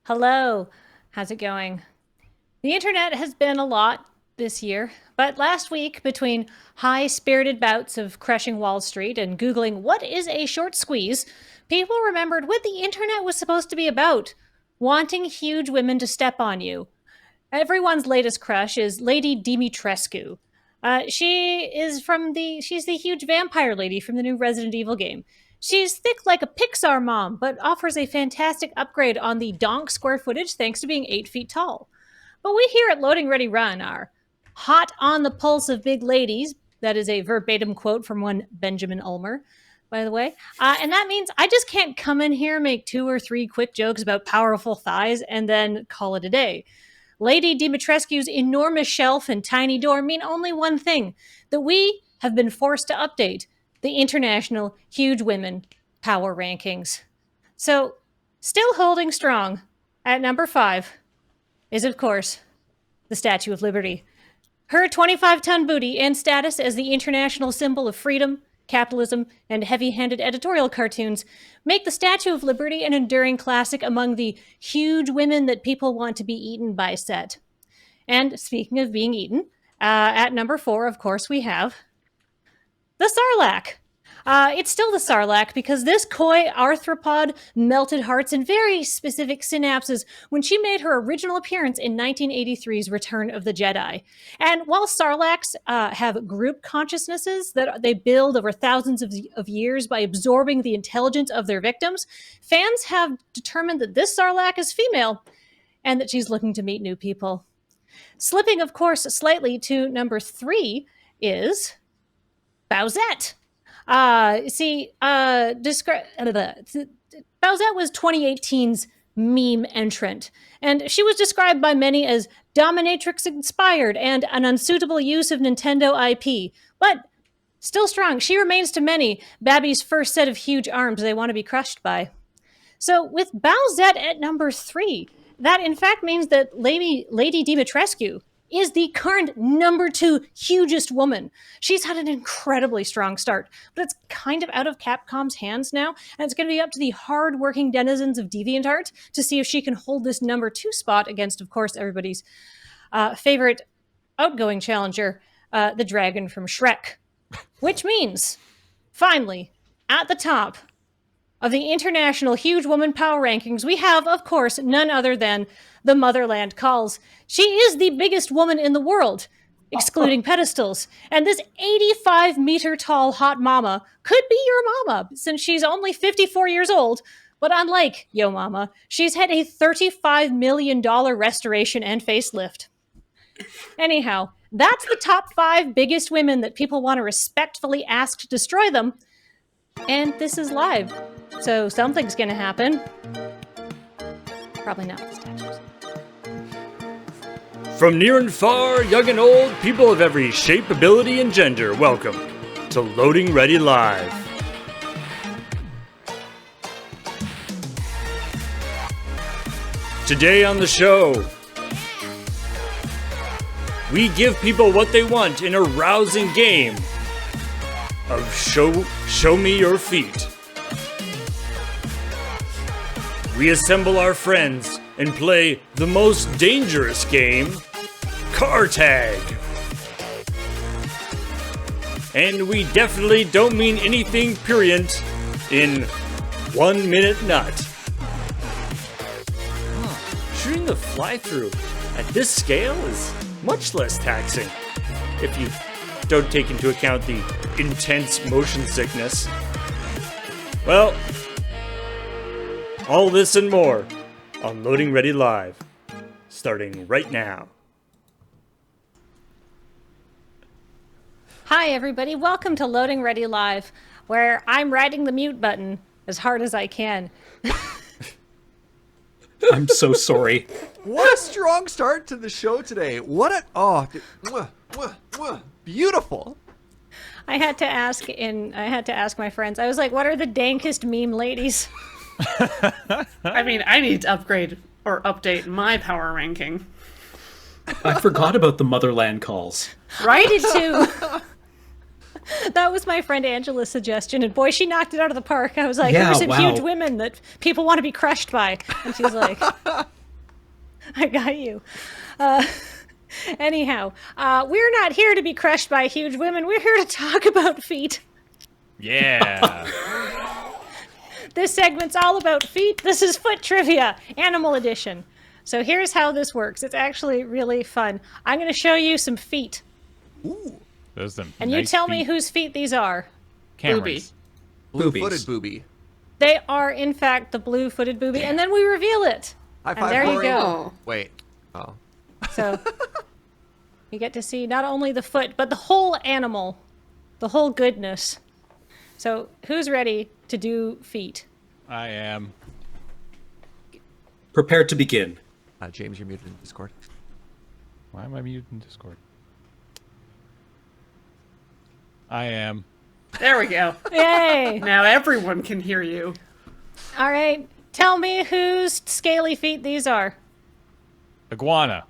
Hello. How's it going? The internet has been a lot this year, but last week, between high spirited bouts of crushing Wall Street and Googling what is a short squeeze, people remembered what the internet was supposed to be about wanting huge women to step on you. Everyone's latest crush is Lady Dimitrescu. She's the huge vampire lady from the new Resident Evil game. She's thick like a Pixar mom, but offers a fantastic upgrade on the donk square footage thanks to being 8 feet tall. But we here at Loading Ready Run are hot on the pulse of big ladies. That is a verbatim quote from one Benjamin Ulmer, by the way. And that means I just can't come in here, make 2 or 3 quick jokes about powerful thighs, and then call it a day. Lady Dimitrescu's enormous shelf and tiny door mean only one thing, that we have been forced to update the International Huge Women Power Rankings. So, still holding strong at number 5 is, of course, the Statue of Liberty. Her 25-ton booty and status as the international symbol of freedom, capitalism, and heavy-handed editorial cartoons make the Statue of Liberty an enduring classic among the huge women that people want to be eaten by set. And speaking of being eaten, at number 4, of course, we have the Sarlacc. It's still the Sarlacc because this coy arthropod melted hearts in very specific synapses when she made her original appearance in 1983's Return of the Jedi. And while Sarlaccs have group consciousnesses that they build over thousands of years by absorbing the intelligence of their victims, fans have determined that this Sarlacc is female and that she's looking to meet new people. Slipping, of course, slightly to number 3 is Bowsette. Bowsette was 2018's meme entrant, and she was described by many as dominatrix-inspired and an unsuitable use of Nintendo IP. But still strong, she remains to many Babby's first set of huge arms they want to be crushed by. So with Bowsette at number 3, that in fact means that Lady Dimitrescu is the current number 2 hugest woman. She's had an incredibly strong start, but it's kind of out of Capcom's hands now, and it's going to be up to the hard-working denizens of DeviantArt to see if she can hold this number 2 spot against, of course, everybody's favorite outgoing challenger, the dragon from Shrek. Which means, finally, at the top of the International Huge Woman Power Rankings, we have, of course, none other than the Motherland Calls. She is the biggest woman in the world, excluding pedestals. And this 85-meter-tall hot mama could be your mama, since she's only 54 years old. But unlike Yo Mama, she's had a $35 million restoration and facelift. Anyhow, that's the top 5 biggest women that people want to respectfully ask to destroy them. And this is live, so something's gonna happen. Probably not the statues. From near and far, young and old, people of every shape, ability, and gender, welcome to Loading Ready Live. Today on the show, we give people what they want in a rousing game of show me your feet. We assemble our friends and play the most dangerous game, Car Tag. And we definitely don't mean anything prurient in 1 minute nut. Shooting the Flythrough at this scale is much less taxing if you don't take into account the intense motion sickness. Well, all this and more on Loading Ready Live, starting right now. Hi, everybody. Welcome to Loading Ready Live, where I'm riding the mute button as hard as I can. I'm so sorry. What a strong start to the show today. Beautiful. I had to ask my friends. I was like, what are the dankest meme ladies? I mean, I need to upgrade or update my power ranking. I forgot about the Motherland Calls. Right? I did too. That was my friend Angela's suggestion, and boy, she knocked it out of the park. I was like, Yeah, who are some wow. huge women that people want to be crushed by? And she's like, I got you. Anyhow, we're not here to be crushed by huge women. We're here to talk about feet. Yeah. This segment's all about feet. This is Foot Trivia, Animal Edition. So here's how this works. It's actually really fun. I'm going to show you some feet. Ooh. Those are some And nice you tell me feet. whose feet these are. Cameron's. Blue-footed booby. They are, in fact, the blue-footed booby. And then we reveal it. High And five, there you Corey. go. Wait. Oh. So you get to see not only the foot, but the whole animal, the whole goodness. So who's ready to do feet? I am. Prepared to begin. James, you're muted in Discord. Why am I muted in Discord? I am. There we go. Yay! Now everyone can hear you. All right. Tell me whose scaly feet these are. Iguana.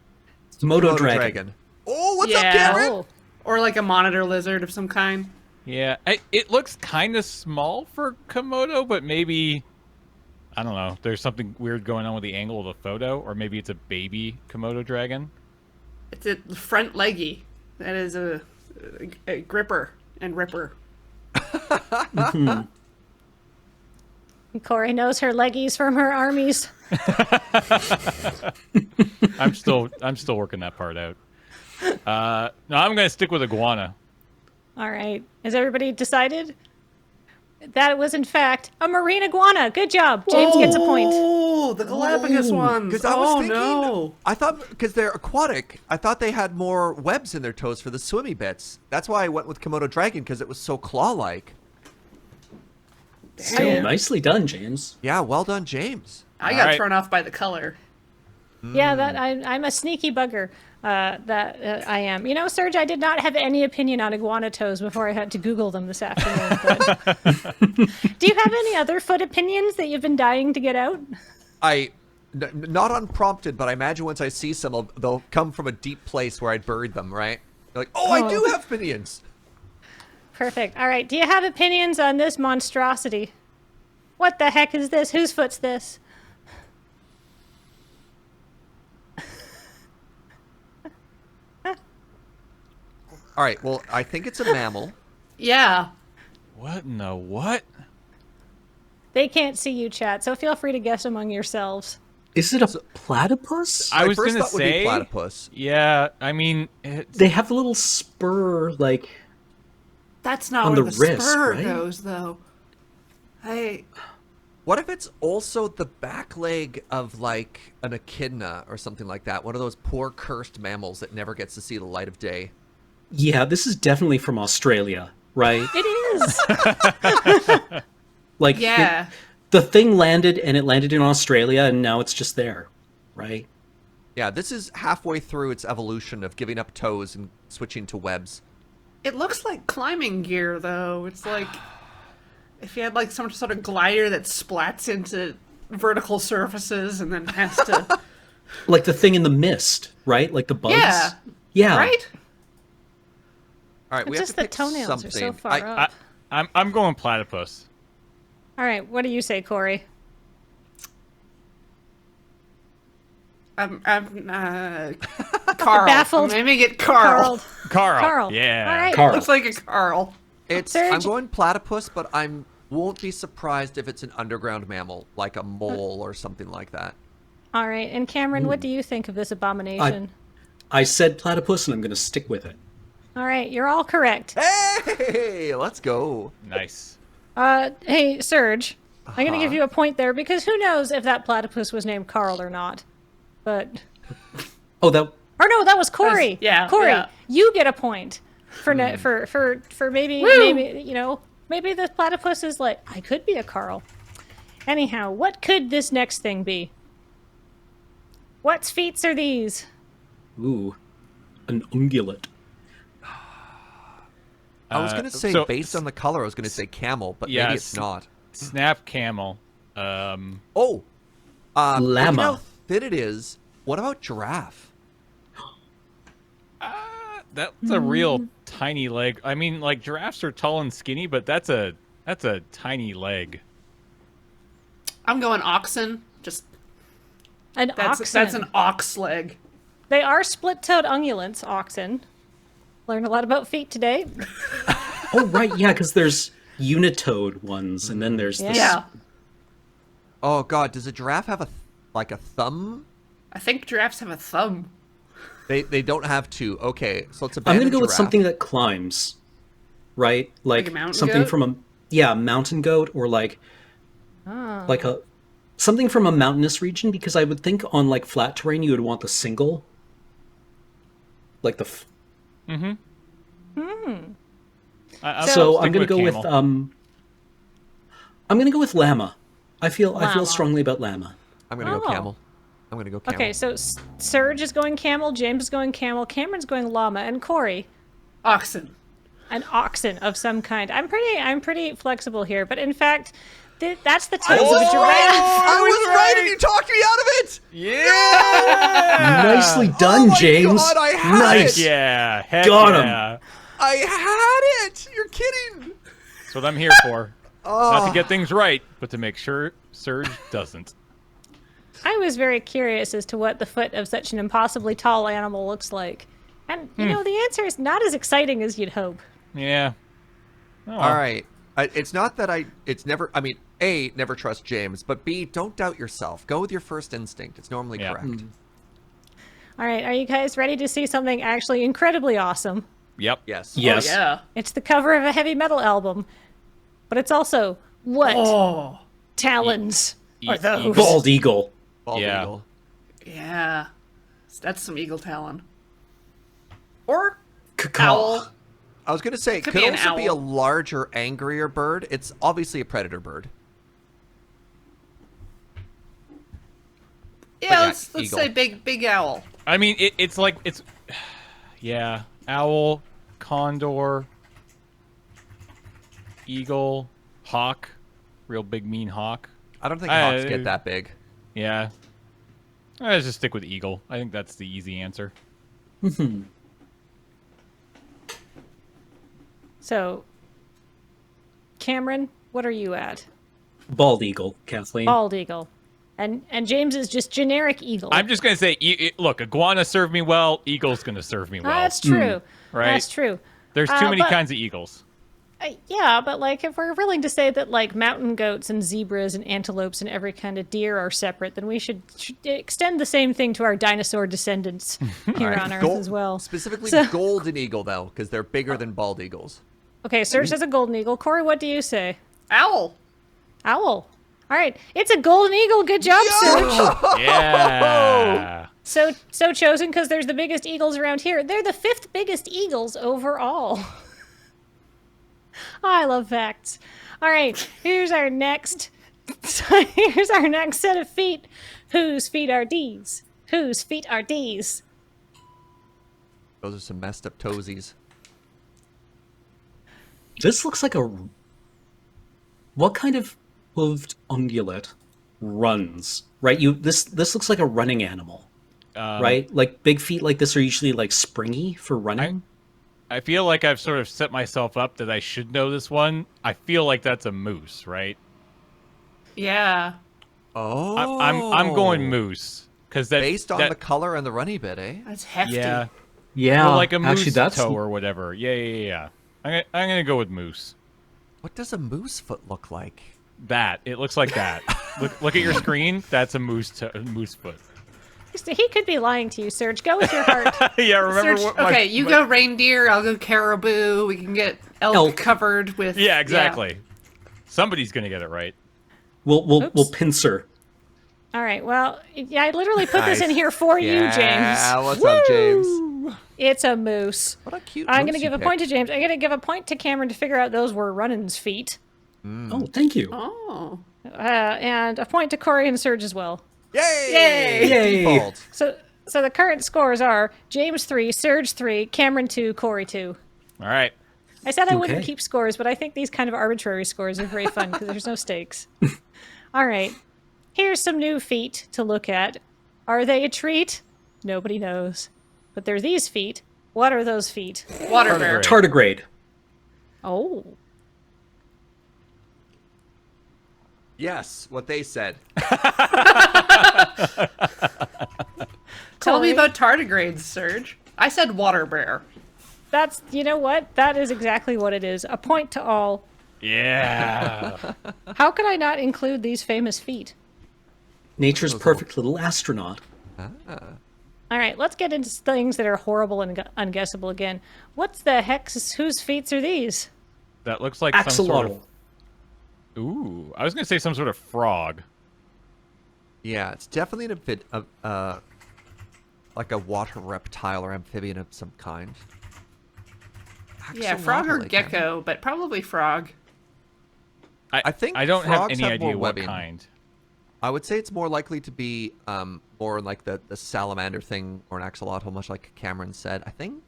Komodo Komodo dragon. Oh, what's up, Yeah. Cameron? Oh, Or like a monitor lizard of some kind. Yeah, it looks kind of small for Komodo, but maybe, I don't know, there's something weird going on with the angle of the photo, or maybe it's a baby Komodo dragon. It's a front leggy. That is a gripper and ripper. Corey knows her leggies from her armies. I'm still working that part out. No, I'm gonna stick with iguana. All right. Has everybody decided? That was, in fact, a marine iguana. Good job. James gets a point. Oh, the Galapagos ones. Because I was Oh, thinking, no. I thought because they're aquatic, I thought they had more webs in their toes for the swimmy bits. That's why I went with Komodo dragon because it was so claw-like. Still nicely done, James. Yeah, well done, James. I got All right. thrown off by the color. Yeah, that I'm a sneaky bugger. I am. You know, Serge, I did not have any opinion on iguana toes before I had to Google them this afternoon. But... Do you have any other foot opinions that you've been dying to get out? Not unprompted, but I imagine once I see some, they'll come from a deep place where I'd buried them, right? They're like, oh, I do have opinions. Perfect. All right. Do you have opinions on this monstrosity? What the heck is this? Whose foot's this? All right, well, I think it's a mammal. Yeah. What in the what? They can't see you, chat, so feel free to guess among yourselves. Is it a platypus? I was first gonna thought would be say platypus. Yeah, I mean, it's, They have a little spur, like... That's not On where the the, wrist, spur right? goes, though. Hey, What if it's also the back leg of, like, an echidna or something like that? One of those poor cursed mammals that never gets to see the light of day. Yeah, this is definitely from Australia, right? It is. Like, yeah. the thing landed, and it landed in Australia, and now it's just there, right? Yeah, this is halfway through its evolution of giving up toes and switching to webs. It looks like climbing gear, though. It's like if you had like some sort of glider that splats into vertical surfaces and then has to. Like the thing in the mist, right? Like the bugs. Yeah. Yeah. Right? All right, we It's have just to the pick toenails something. are so far up. I'm going platypus. All right. What do you say, Corey? I'm Carl. Baffled. I'm naming it Carl. Carl. Yeah. All right. Carl. Looks like a Carl. I'm Serge? going platypus, but won't be surprised if it's an underground mammal, like a mole or something like that. All right. And Cameron, what do you think of this abomination? I said platypus, and I'm going to stick with it. All right. You're all correct. Hey, let's go. Nice. Hey, Serge, I'm going to give you a point there because who knows if that platypus was named Carl or not. But... Oh, that... Or no, that was Corey. Yeah, Corey, yeah. you get a point for for maybe Woo! maybe the platypus is like I could be a Carl. Anyhow, what could this next thing be? What feats are these? Ooh. An ungulate. I was going to say, so- based on the color, I was going to say camel, but maybe Yes. it's not. Snap camel. Oh, Llama. Look how thin it is. What about giraffe? That's a real tiny leg. I mean, like giraffes are tall and skinny, but that's a tiny leg. I'm going oxen. Just An oxen. That's an ox leg. They are split-toed ungulates, oxen. Learned a lot about feet today. Oh, right, yeah, because there's unitoed ones, and then there's this... Yeah. Oh god, does a giraffe have a thumb? I think giraffes have a thumb. They don't have two. Okay, so it's a I'm gonna go giraffe. with something that climbs, right? Like a mountain something goat? from a mountain goat, or like something from a mountainous region, because I would think on like flat terrain you would want the single, like the. So I'm gonna go with I'm gonna go with llama. I feel Llama. strongly about llama. I'm gonna go Oh. camel. I'm gonna go camel. Okay, so Serge is going camel, James is going camel, Cameron's going llama, and Corey, Oxen. an oxen of some kind. I'm pretty flexible here, but in fact, that's the tails of a giraffe. I was right, and you talked me out of it. Yeah! Nicely done, my James. God, I had nice. it. Yeah, heck Got 'em. yeah. I had it. You're kidding. That's what I'm here for. Not to get things right, but to make sure Serge doesn't. I was very curious as to what the foot of such an impossibly tall animal looks like. And, you know, the answer is not as exciting as you'd hope. Yeah. Oh, All right. It's not that it's never. I mean, A, never trust James, but B, don't doubt yourself. Go with your first instinct. It's normally Yeah. correct. All right, are you guys ready to see something actually incredibly awesome? Yep. Yes. Yes. Oh, yeah. It's the cover of a heavy metal album, but it's also what Oh. talons are those? eagle. Bald eagle. Bald Yeah. eagle. Yeah. That's some eagle talon. Or Caw. owl. I was gonna say it Could could be an also be a owl. larger, angrier bird. It's obviously a predator bird. Yeah, yeah, let's eagle. say big owl. I mean, it's like it's. Yeah, owl, condor, eagle, hawk, real big mean hawk. I don't think hawks get that big. Yeah. Let's just stick with eagle. I think that's the easy answer. So, Cameron, what are you at? Bald eagle, Kathleen. Bald eagle. And James is just generic eagle. I'm just gonna say, look, iguana served me well. Eagle's gonna serve me well. That's true. right? That's true. There's too many but- kinds of eagles. Yeah, but like if we're willing to say that like mountain goats and zebras and antelopes and every kind of deer are separate, then we should extend the same thing to our dinosaur descendants here on Earth as well. Specifically, So- golden eagle though, because they're bigger than bald eagles. Okay, Serge says a golden eagle. Corey, what do you say? Owl. Owl. All right, it's a golden eagle. Good job, Serge. Yeah. So chosen because there's the biggest eagles around here. They're the 5th biggest eagles overall. Oh, I love facts. All right, here's our next set of feet. Whose feet are these? Whose feet are these? Those are some messed up toesies. This looks like a... What kind of hooved ungulate runs? Right? This looks like a running animal. Right? Like big feet like this are usually like springy for running. I feel like I've sort of set myself up that I should know this one. I feel like that's a moose, right? Yeah. Oh. I'm going moose because that Based on that, the color and the runny bit, eh? That's hefty. yeah, Yeah. or like a moose actually, that's toe or whatever. Yeah. I'm gonna go with moose. What does a moose foot look like? That it looks like that. look at your screen. That's a moose foot. He could be lying to you, Serge. Go with your heart. Yeah, remember Search- what my, okay, you go reindeer, I'll go caribou. We can get elk covered with. Yeah, exactly. Somebody's gonna get it right. We'll Oops. pincer. All right. Well, yeah, I literally put this in Nice. here for you, Yeah, James. what's up, James? It's a moose. What a cute I'm moose going to you give a picked. point to James. I'm going to give a point to Cameron to figure out those were Running's feet. Oh, thank you. Oh. And a point to Corey and Serge as well. Yay! Yay! Yay! Default. So the current scores are James 3, Serge 3, Cameron 2, Corey 2. All right. I said I wouldn't Okay. keep scores, but I think these kind of arbitrary scores are very fun because there's no stakes. All right. Here's some new feet to look at. Are they a treat? Nobody knows. But they're these feet. What are those feet? Water bear. Tardigrade. Oh. Yes, what they said. me Corey? about tardigrades, Serge. I said water bear. That's, you know what? That is exactly what it is. A point to all. Yeah. How could I not include these famous feet? Nature's perfect little astronaut. All right, let's get into things that are horrible and unguessable again. What's the heck? Whose feet are these? That looks like some sort Axolotl. of... Ooh, I was going to say some sort of frog. Yeah, it's definitely like a water reptile or amphibian of some kind. Yeah, frog or Axolotl again. gecko, but probably frog. I think I don't have frogs any have idea more what webbing. kind. I would say it's more likely to be more like the salamander thing or an axolotl, much like Cameron said. I think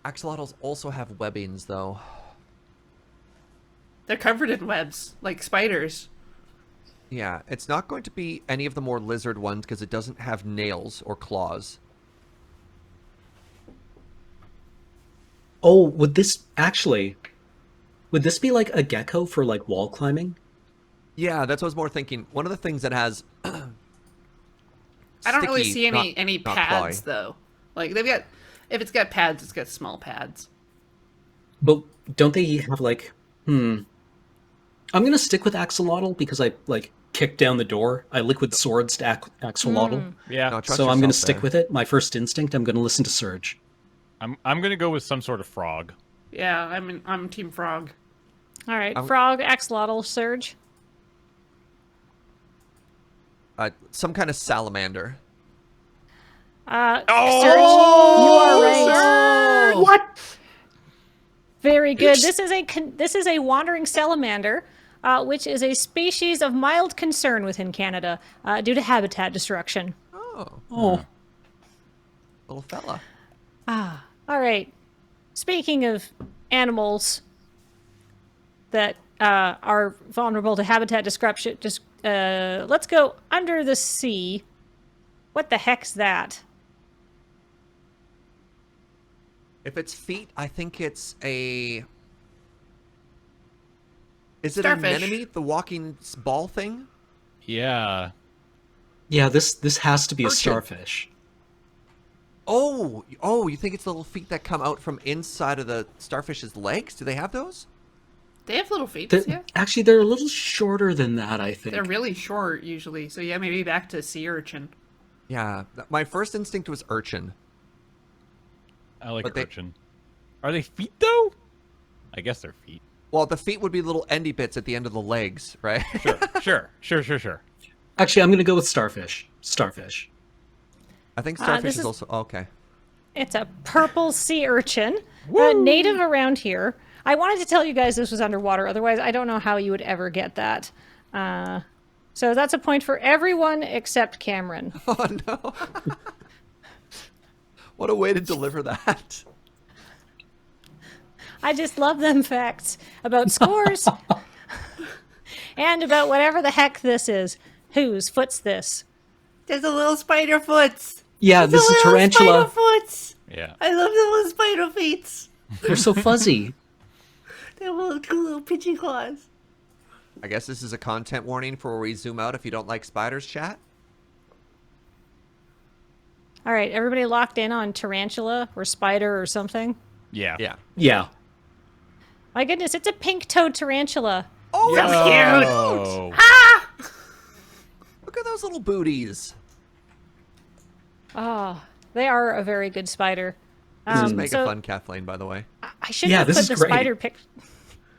axolotls also have webbings, though. They're covered in webs, like spiders. Yeah, it's not going to be any of the more lizard ones because it doesn't have nails or claws. Oh, would this be like a gecko for like wall climbing? Yeah, that's what I was more thinking. One of the things that has I don't really sticky, see any not pads clawy. though. Like they've got, if it's got pads, it's got small pads. But don't they have like, I'm gonna stick with axolotl because I like kicked down the door. I liquid swords to axolotl. Yeah, No, trust So I'm gonna yourself stick there. with it. My first instinct, I'm gonna listen to Surge. I'm going to go with some sort of frog. Yeah, I'm Team Frog. All right, frog, axolotl, Surge. Some kind of salamander. Surge, you are right. What? Very good. This is a wandering salamander, which is a species of mild concern within Canada due to habitat destruction. Oh, Little fella. All right. Speaking of animals that are vulnerable to habitat destruction, let's go under the sea. What the heck's that? If it's feet, I think it's a... Is it Starfish. an anemone? The walking ball thing? Yeah. yeah. This has to be a Urchin. starfish. Oh, you think it's the little feet that come out from inside of the starfish's legs? Do they have those? They have little feet. Yeah, Actually, they're a little shorter than that. I think. they're really short usually. So yeah, maybe back to sea urchin. Yeah, my first instinct was urchin. I like But they- urchin. Are they feet, though? I guess they're feet. Well, the feet would be little endy bits at the end of the legs, right? Sure. Actually, I'm gonna go with starfish. Starfish. I think starfish this is is- also... Okay. It's a purple sea urchin, native around here. I wanted to tell you guys this was underwater, otherwise I don't know how you would ever get that. So that's a point for everyone except Cameron. Oh, no. What a way to deliver that. I just love them facts about scores and about whatever the heck this is. Whose foot's this? There's a little spider foots. Yeah, this is tarantula. Foots. Yeah. I love the little spider feet. They're so fuzzy. They have two little pitchy claws. I guess this is a content warning for where we zoom out if you don't like spiders, chat. All right, everybody locked in on tarantula or spider or something? Yeah. Yeah. Yeah. My goodness, it's a pink-toed tarantula. Oh, That's Oh. look at those little booties. Oh, they are a very good spider. This is mega so- fun, Kathleen, by the way. I shouldn't Yeah, have this put is the great. spider pic.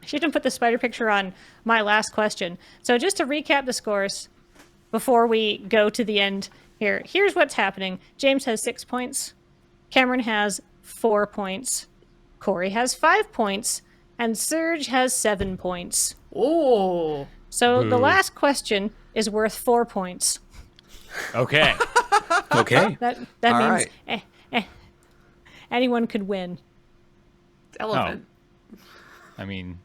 I shouldn't put the spider picture on my last question. So just to recap the scores before we go to the end here. Here's what's happening. James has 6 points. Cameron has 4 points. Corey has 5 points. And Serge has 7 points. Oh. So the last question is worth 4 points. Okay. Okay. That All means right. anyone could win. Elephant. I mean,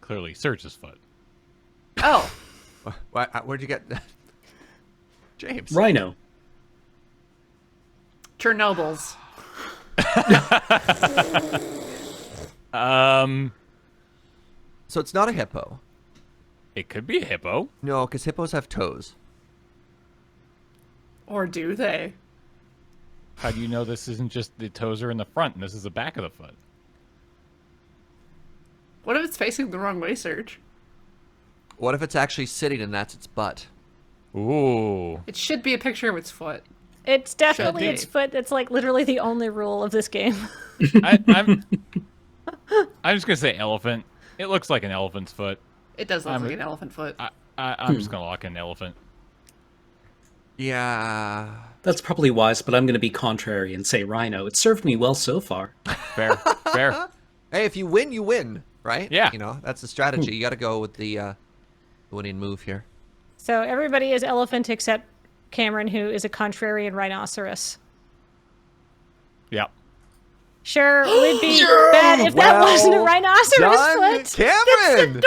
clearly Serge's foot. Oh. Where'd you get that? James. Rhino. Chernobyl's. So it's not a hippo. It could be a hippo. No, because hippos have toes. Or do they? How do you know this isn't just the toes are in the front and this is the back of the foot? What if it's facing the wrong way, Serge? What if it's actually sitting and that's its butt? Ooh. It should be a picture of its foot. It's definitely Should be. its foot. That's like literally the only rule of this game. I'm just gonna say elephant. It looks like an elephant's foot. It does look like an elephant foot. I'm just gonna lock in elephant. Yeah. That's probably wise, but I'm going to be contrary and say rhino. It served me well so far. Fair. Fair. Hey, if you win, you win, right? Yeah. You know, that's the strategy. You got to go with the winning move here. So everybody is elephant except Cameron, who is a contrarian rhinoceros. Yep. Sure, would be bad if that wasn't a rhinoceros done, foot. Cameron! That's adorable!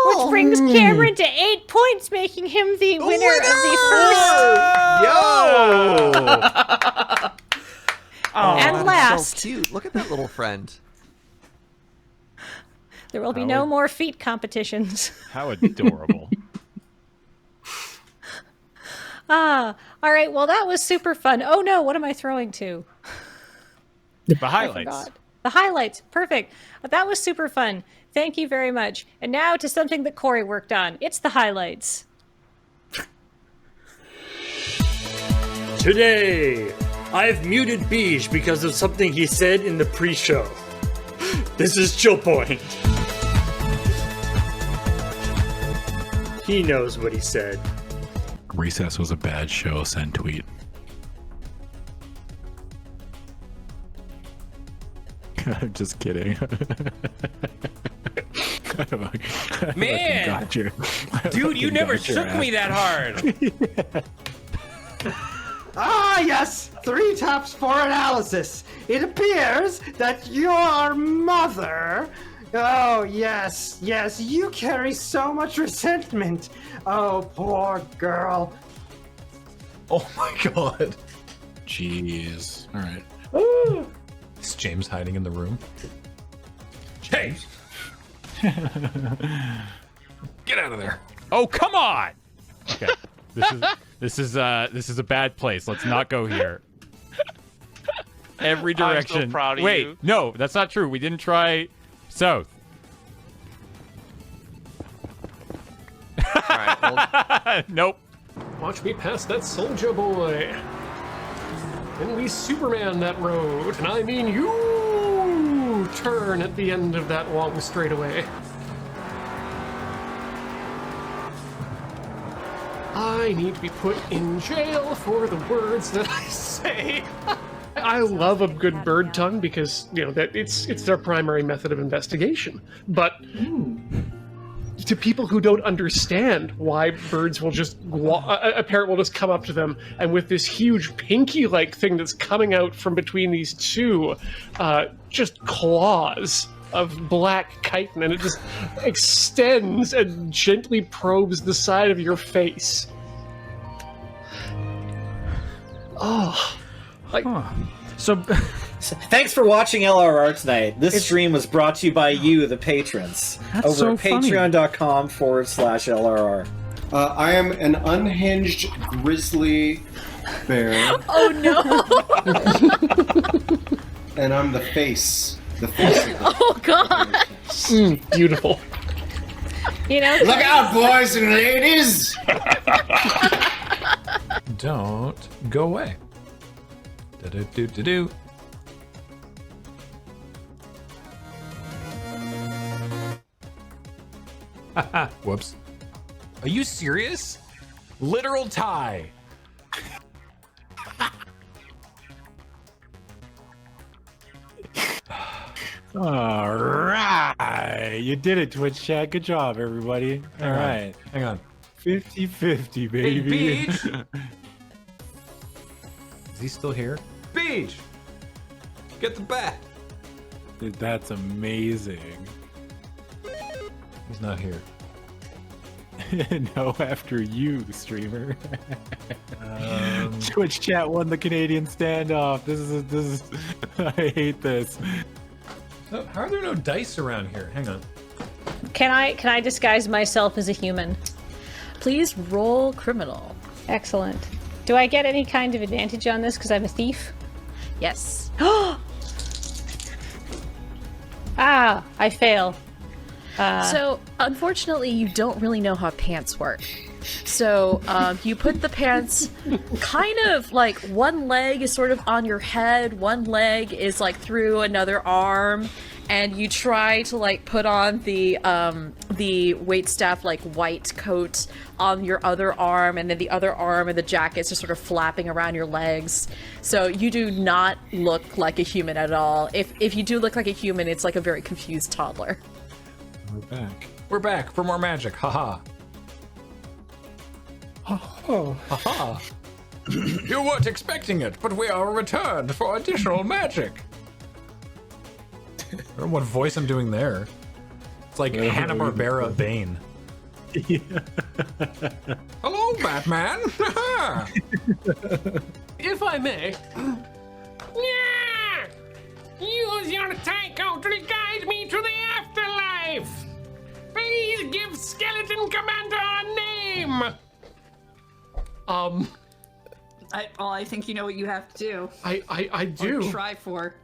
Which brings Cameron to 8 points, making him the winner of the first. Yo! And that's last, so cute. Look at that little friend. there will be no more feet competitions. How adorable. All right, well, that was super fun. Oh no, what am I throwing to? The I highlights. forgot. The highlights. Perfect. That was super fun. Thank you very much. And now to something that Corey worked on. It's the highlights. Today, I've muted Beige because of something he said in the pre-show. This is Chill Point. He knows what he said. Recess was a bad show, send tweet. I'm just kidding. Man! Got you. Dude, you never shook me that hard. Ah, yes! 3 taps for analysis. It appears that your mother... Oh, yes, yes, you carry so much resentment. Oh, poor girl. Oh my god. Jeez. Alright. Is James hiding in the room? James! Get out of there. Oh, come on! Okay. This is a bad place. Let's not go here. Every direction. I'm so proud of Wait, you. no, that's not true. We didn't try south. All right, Nope. Watch me pass that soldier boy. And we Superman that road. And I mean you turn at the end of that long straightaway. I need to be put in jail for the words that I say. I love a good bird tongue because, you know, that it's their primary method of investigation. But to people who don't understand why birds will just a parrot will just come up to them and with this huge pinky-like thing that's coming out from between these two, just claws of black chitin, and it just extends and gently probes the side of your face. Oh, like. So, thanks for watching LRR tonight. This stream was brought to you by you, the patrons, That's over so at funny. patreon.com/LRR. I am an unhinged grizzly bear, Oh no! and I'm the face. The face of the Oh gosh! Beautiful. You know, Look out, boys and ladies! Don't go away. Do-do-do-do-do. Haha, whoops. Are you serious? Literal tie. All right. You did it, Twitch chat. Good job, everybody. All right. Hang on. 50-50, Hey, baby. Beach! Is he still here? Beach! Get the bat! Dude, that's amazing. He's not here. No, after you, streamer. Twitch chat won the Canadian standoff. This is. I hate this. So, how are there no dice around here? Hang on. can I disguise myself as a human? Please roll criminal. Excellent. Do I get any kind of advantage on this because I'm a thief? Yes. Ah, I fail. So, unfortunately, you don't really know how pants work. So, you put the pants kind of like one leg is sort of on your head, one leg is like through another arm, and you try to like put on the waitstaff like white coat on your other arm, and then the other arm and the jacket's just sort of flapping around your legs. So you do not look like a human at all. If you do look like a human, it's like a very confused toddler. We're back. We're back for more magic. Haha. Oh, haha. You weren't expecting it, but we are returned for additional magic. I don't know what voice I'm doing there. It's like Hanna-Barbera Bane. Yeah. Hello, Batman. If I may. Yeah! Use your taiko to guide me to the afterlife! Please give Skeleton Commander a name! I think you know what you have to do. I do. Or try for.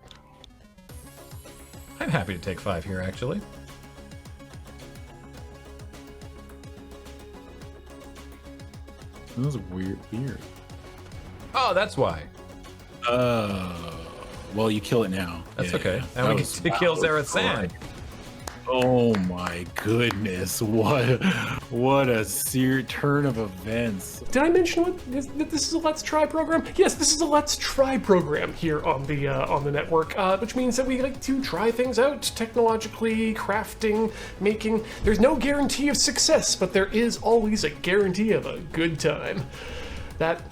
I'm happy to take 5 here, actually. That was weird. Oh, that's why. Well, you kill it now. That's okay. And we get to kill Zarathan. Oh my goodness! What a turn of events. Did I mention that this is a Let's Try program? Yes, this is a Let's Try program here on the network, which means that we like to try things out technologically, crafting, making. There's no guarantee of success, but there is always a guarantee of a good time. That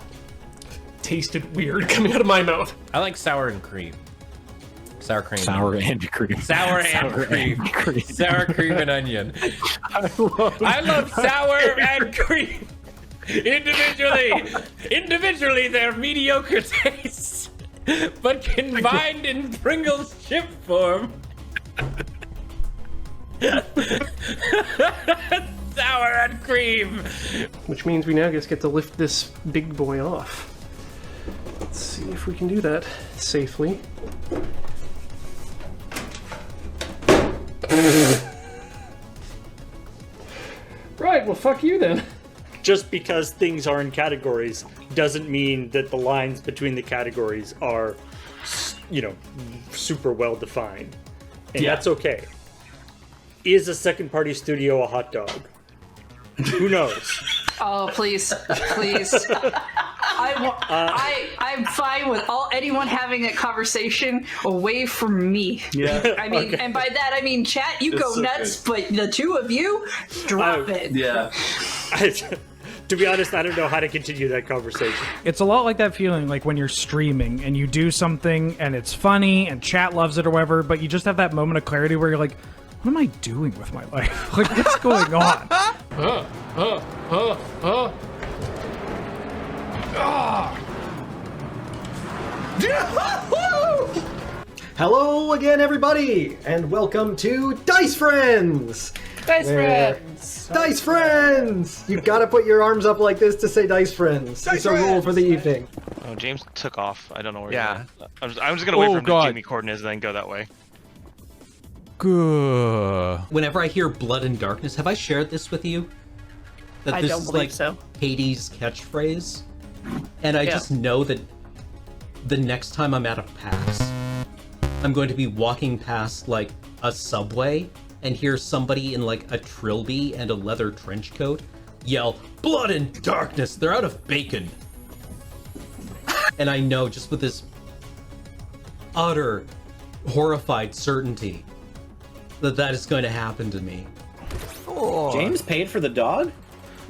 tasted weird coming out of my mouth. I like sour and cream. Sour cream. Sour and cream. Sour and cream. Sour cream and onion. I love sour and cream. Individually, they're mediocre tastes, but combined in Pringles chip form. Sour and cream. Which means we now just get to lift this big boy off. Let's see if we can do that safely. Right, well, fuck you then. Just because things are in categories doesn't mean that the lines between the categories are, super well defined. And that's okay. Is a second party studio a hot dog? Who knows? Oh, please. I'm fine with anyone having a conversation away from me. Yeah. I mean, and by that I mean, chat, you go nuts, but the two of you, drop it. Yeah. To be honest, I don't know how to continue that conversation. It's a lot like that feeling like when you're streaming and you do something and it's funny and chat loves it or whatever, but you just have that moment of clarity where you're like, what am I doing with my life? Like, what's going on? Hello again, everybody, and welcome to Dice Friends! Dice Friends! Dice Friends! You've got to put your arms up like this to say Dice Friends. It's a rule for the evening. Oh, James took off. I don't know where Yeah. I'm just going to wait for him to give me coordinates and then go that way. Good. Whenever I hear blood and darkness, have I shared this with you? That I this don't is believe like so. Hades' catchphrase? And I just know that the next time I'm at a PAX, I'm going to be walking past like a subway and hear somebody in like a trilby and a leather trench coat yell, "Blood and darkness! They're out of bacon!" And I know just with this utter horrified certainty that is going to happen to me. Oh. James paid for the dog?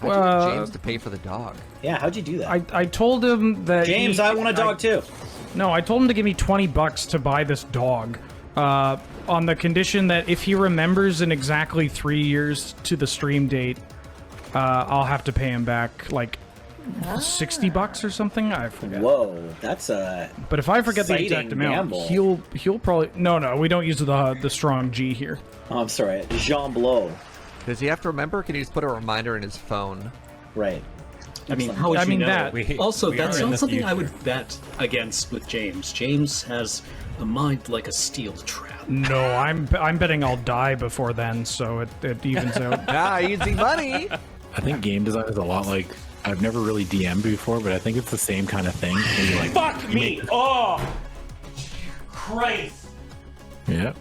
How'd you get James to pay for the dog? Yeah, how'd you do that? I told him that James, I want a dog too. No, I told him to give me $20 to buy this dog, on the condition that if he remembers in exactly 3 years to the stream date, I'll have to pay him back like $60 or something. I forget. Whoa, that's a. But if I forget the exact amount, he'll probably no. We don't use the strong G here. Oh, I'm sorry, Jean Blow. Does he have to remember? Or can he just put a reminder in his phone? Right. I mean, how would I you mean know? that. Also, we are that's in not the something I future. would bet against with James. James has a mind like a steel trap. No, I'm betting I'll die before then, so it evens out. Easy money. I think game design is a lot like, I've never really DM'd before, but I think it's the same kind of thing. Where you like, Fuck me! Oh! Christ! Yeah.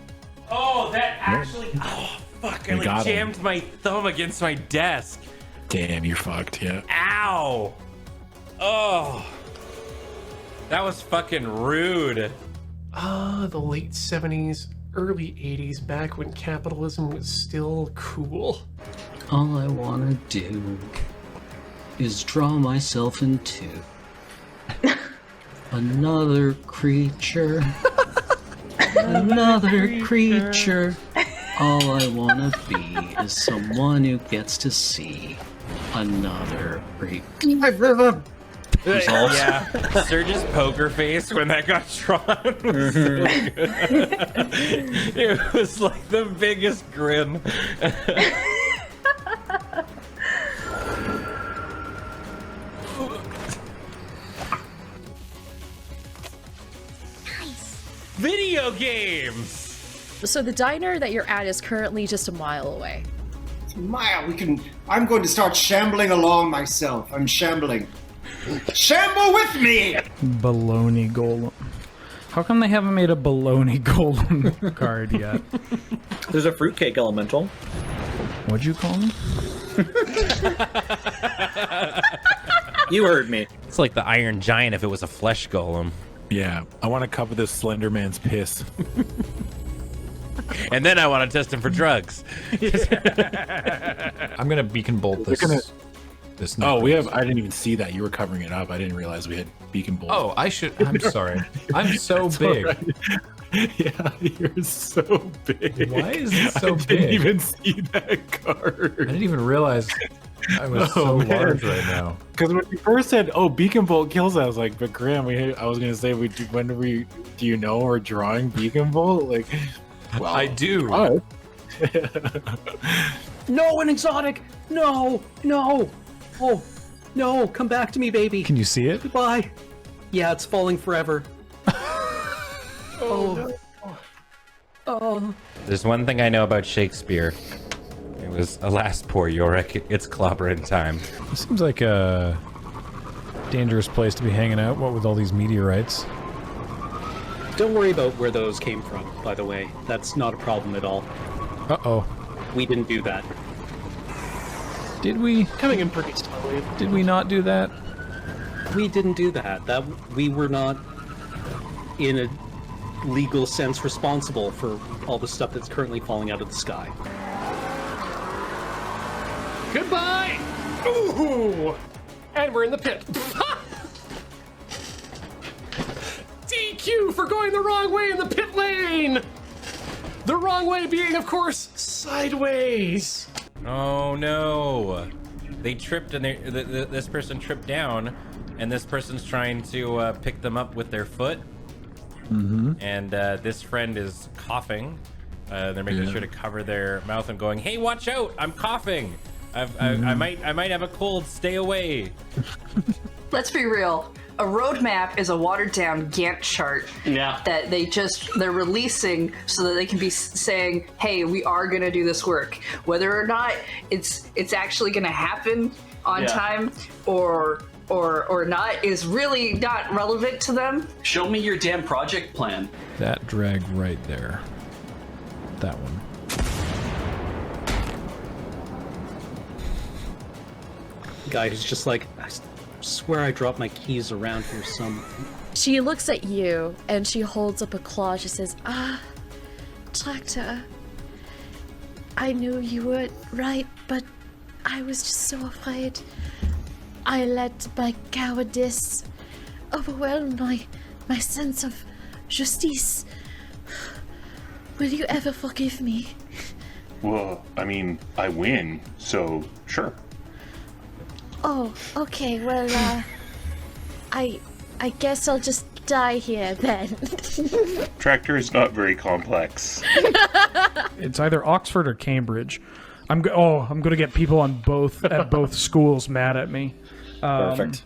Oh, that actually. Oh, fuck. I You got like him. jammed my thumb against my desk. Damn, you're fucked. Yeah. Ow! Oh. That was fucking rude. The late 70s, early 80s, back when capitalism was still cool. All I want to do is draw myself into another creature. Another creature. All I want to be is someone who gets to see another creature. Yeah, Surge's poker face when that got drawn was so good. It was like the biggest grin. Video games! So the diner that you're at is currently just a mile away. Maya, I'm going to start shambling along myself. I'm shambling. Shamble with me! Baloney golem. How come they haven't made a baloney golem card yet? There's a fruitcake elemental. What'd you call him? You heard me. It's like the Iron Giant if it was a flesh golem. Yeah. I want to cover this Slender Man's piss. And then I want to test him for drugs. I'm gonna beacon bolt this. This oh, we have. I didn't even see that. You were covering it up. I didn't realize we had beacon bolt. Oh, I'm sorry. I'm so That's big. all right. Yeah, you're so big. Why is it so I big? didn't even see that card. I didn't even realize I was so large right now. Because when you first said, "Oh, beacon bolt kills," I was like, "But Graham, I was gonna say, do you know we're drawing beacon bolt?" Like, well, I do. No, an exotic! No! No! Oh, no! Come back to me, baby! Can you see it? Goodbye! Yeah, it's falling forever. Oh. Oh. There's one thing I know about Shakespeare. It was, alas, poor Yorick, it's clobbering time. This seems like a dangerous place to be hanging out, what with all these meteorites. Don't worry about where those came from, by the way. That's not a problem at all. Uh-oh. We didn't do that. Did we? Coming in pretty slowly. Did we not do that? We didn't do that. We were not, in a legal sense, responsible for all the stuff that's currently falling out of the sky. Goodbye! Ooh! And we're in the pit. DQ for going the wrong way in the pit lane! The wrong way being, of course, sideways. Oh no! They tripped and this person tripped down, and this person's trying to pick them up with their foot. Mm-hmm. And this friend is coughing. They're making sure to cover their mouth and going, "Hey, watch out! I'm coughing. I might have a cold. Stay away." Let's be real. A roadmap is a watered-down Gantt chart that they're releasing so that they can be saying, "Hey, we are gonna do this work," whether or not it's actually gonna happen on time or not is really not relevant to them. Show me your damn project plan. That drag right there. That one. Guy who's just like, I swear I dropped my keys around here somewhere. She looks at you and she holds up a claw. She says, Tractor, I knew you were right, but I was just so afraid. I let my cowardice overwhelm my sense of justice. Will you ever forgive me? Well, I mean, I win, so sure. Oh, okay, well, I guess I'll just die here then. Tractor is not very complex. It's either Oxford or Cambridge. I'm gonna get people on both at both schools mad at me. Perfect.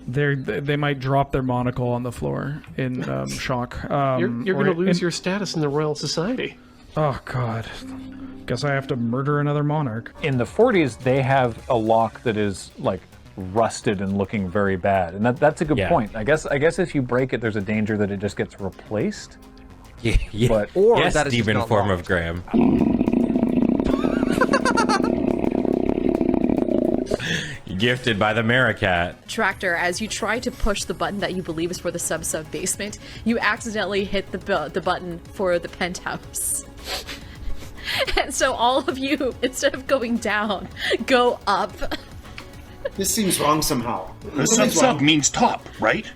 They might drop their monocle on the floor in shock. You're going to lose your status in the Royal Society. Oh, God. Guess I have to murder another monarch. In the 40s, they have a lock that is, like, rusted and looking very bad. And that's a good point. I guess if you break it, there's a danger that it just gets replaced. Yeah. But, or yes, that is Stephen form of Graham. Gifted by the Maricat. Tractor, as you try to push the button that you believe is for the sub basement, you accidentally hit the button for the penthouse. And so all of you, instead of going down, go up. This seems wrong somehow. Sub means top, right?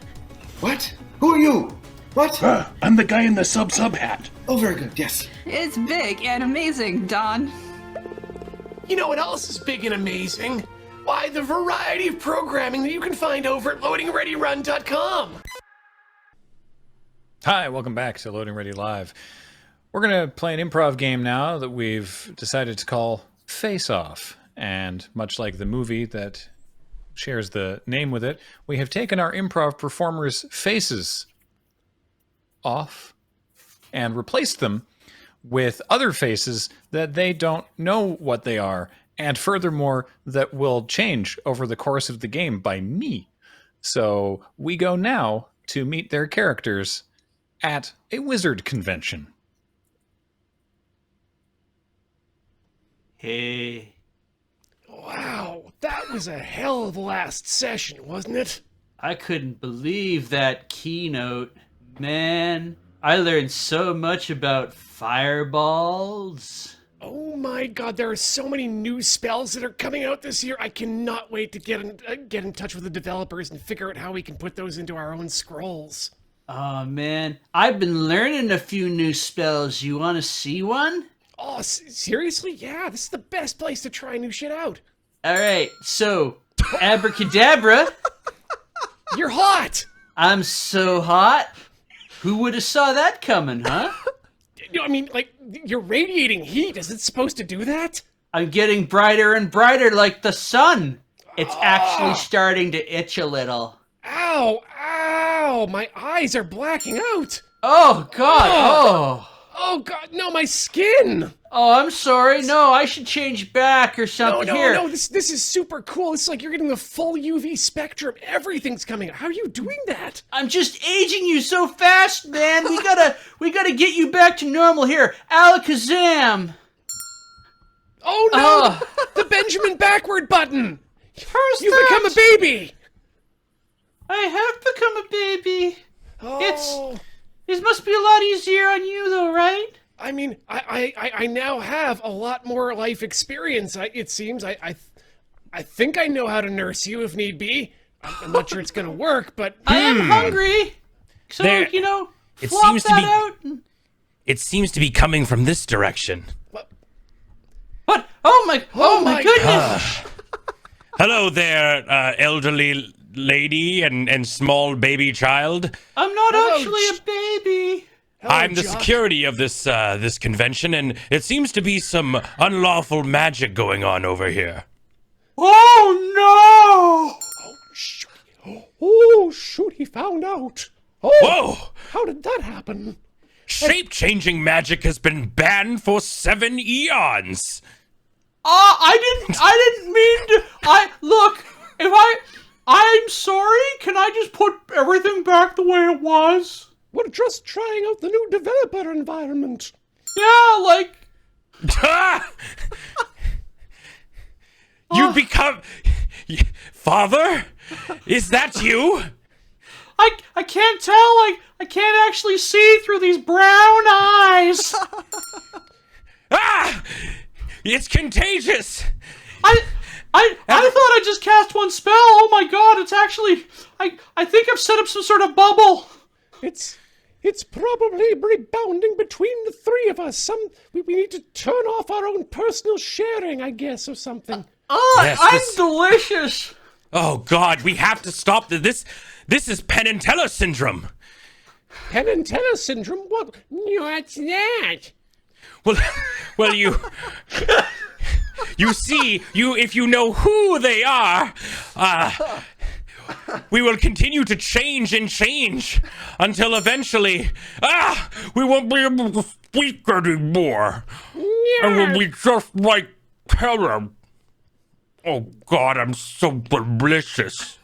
What? Who are you? What? I'm the guy in the sub hat. Oh, very good, yes. It's big and amazing, Don. You know what else is big and amazing? Why, the variety of programming that you can find over at LoadingReadyRun.com. Hi, welcome back to Loading Ready Live. We're going to play an improv game now that we've decided to call Face Off. And much like the movie that shares the name with it, we have taken our improv performers' faces off and replaced them with other faces that they don't know what they are. And furthermore, that will change over the course of the game by me. So we go now to meet their characters at a wizard convention. Hey. Wow, that was a hell of a last session, wasn't it? I couldn't believe that keynote. Man, I learned so much about fireballs. Oh my god, there are so many new spells that are coming out this year. I cannot wait to get in touch with the developers and figure out how we can put those into our own scrolls. Oh man, I've been learning a few new spells. You want to see one? Oh, seriously? Yeah, this is the best place to try new shit out. Alright, so, abracadabra. You're hot! I'm so hot. Who would have saw that coming, huh? I mean, like, you're radiating heat. Is it supposed to do that? I'm getting brighter and brighter like the sun. It's actually starting to itch a little. Ow! Ow! My eyes are blacking out! Oh, God! Oh! Oh, God, no, my skin! Oh, I'm sorry. No, I should change back or something. No, this is super cool. It's like you're getting the full UV spectrum. Everything's coming out. How are you doing that? I'm just aging you so fast, man. We gotta get you back to normal here. Alakazam! Oh, no! The Benjamin backward button! You've become a baby! I have become a baby. Oh. It must be a lot easier on you, though, right? I mean, I now have a lot more life experience. It seems I think I know how to nurse you if need be. I'm not sure it's gonna work, but I am hungry. So There- it flop seems to that be- out. It seems to be coming from this direction. What? Oh my goodness! Hello there, elderly lady and small baby child. I'm not actually a baby. I'm the security of this this convention, and it seems to be some unlawful magic going on over here. Oh no! Oh shoot, he found out. Oh, Whoa! How did that happen? Shape-changing magic has been banned for 7 eons. I didn't mean to. Look, I'm sorry. Can I just put everything back the way it was? We're just trying out the new developer environment. Yeah, like. You become... Father? Is that you? I can't tell. I can't actually see through these brown eyes. Ah! It's contagious. I thought I just cast one spell. Oh my god, it's actually... I think I've set up some sort of bubble. It's probably rebounding between the three of us. We need to turn off our own personal sharing, I guess, or something. Yes, I'm delicious. Oh God, we have to stop this. This is Penn and Teller syndrome. Penn and Teller syndrome? What's that? Well, you... You see, if you know who they are, we will continue to change and change until eventually, we won't be able to speak anymore. And we'll be just like Helen. Oh God, I'm so delicious.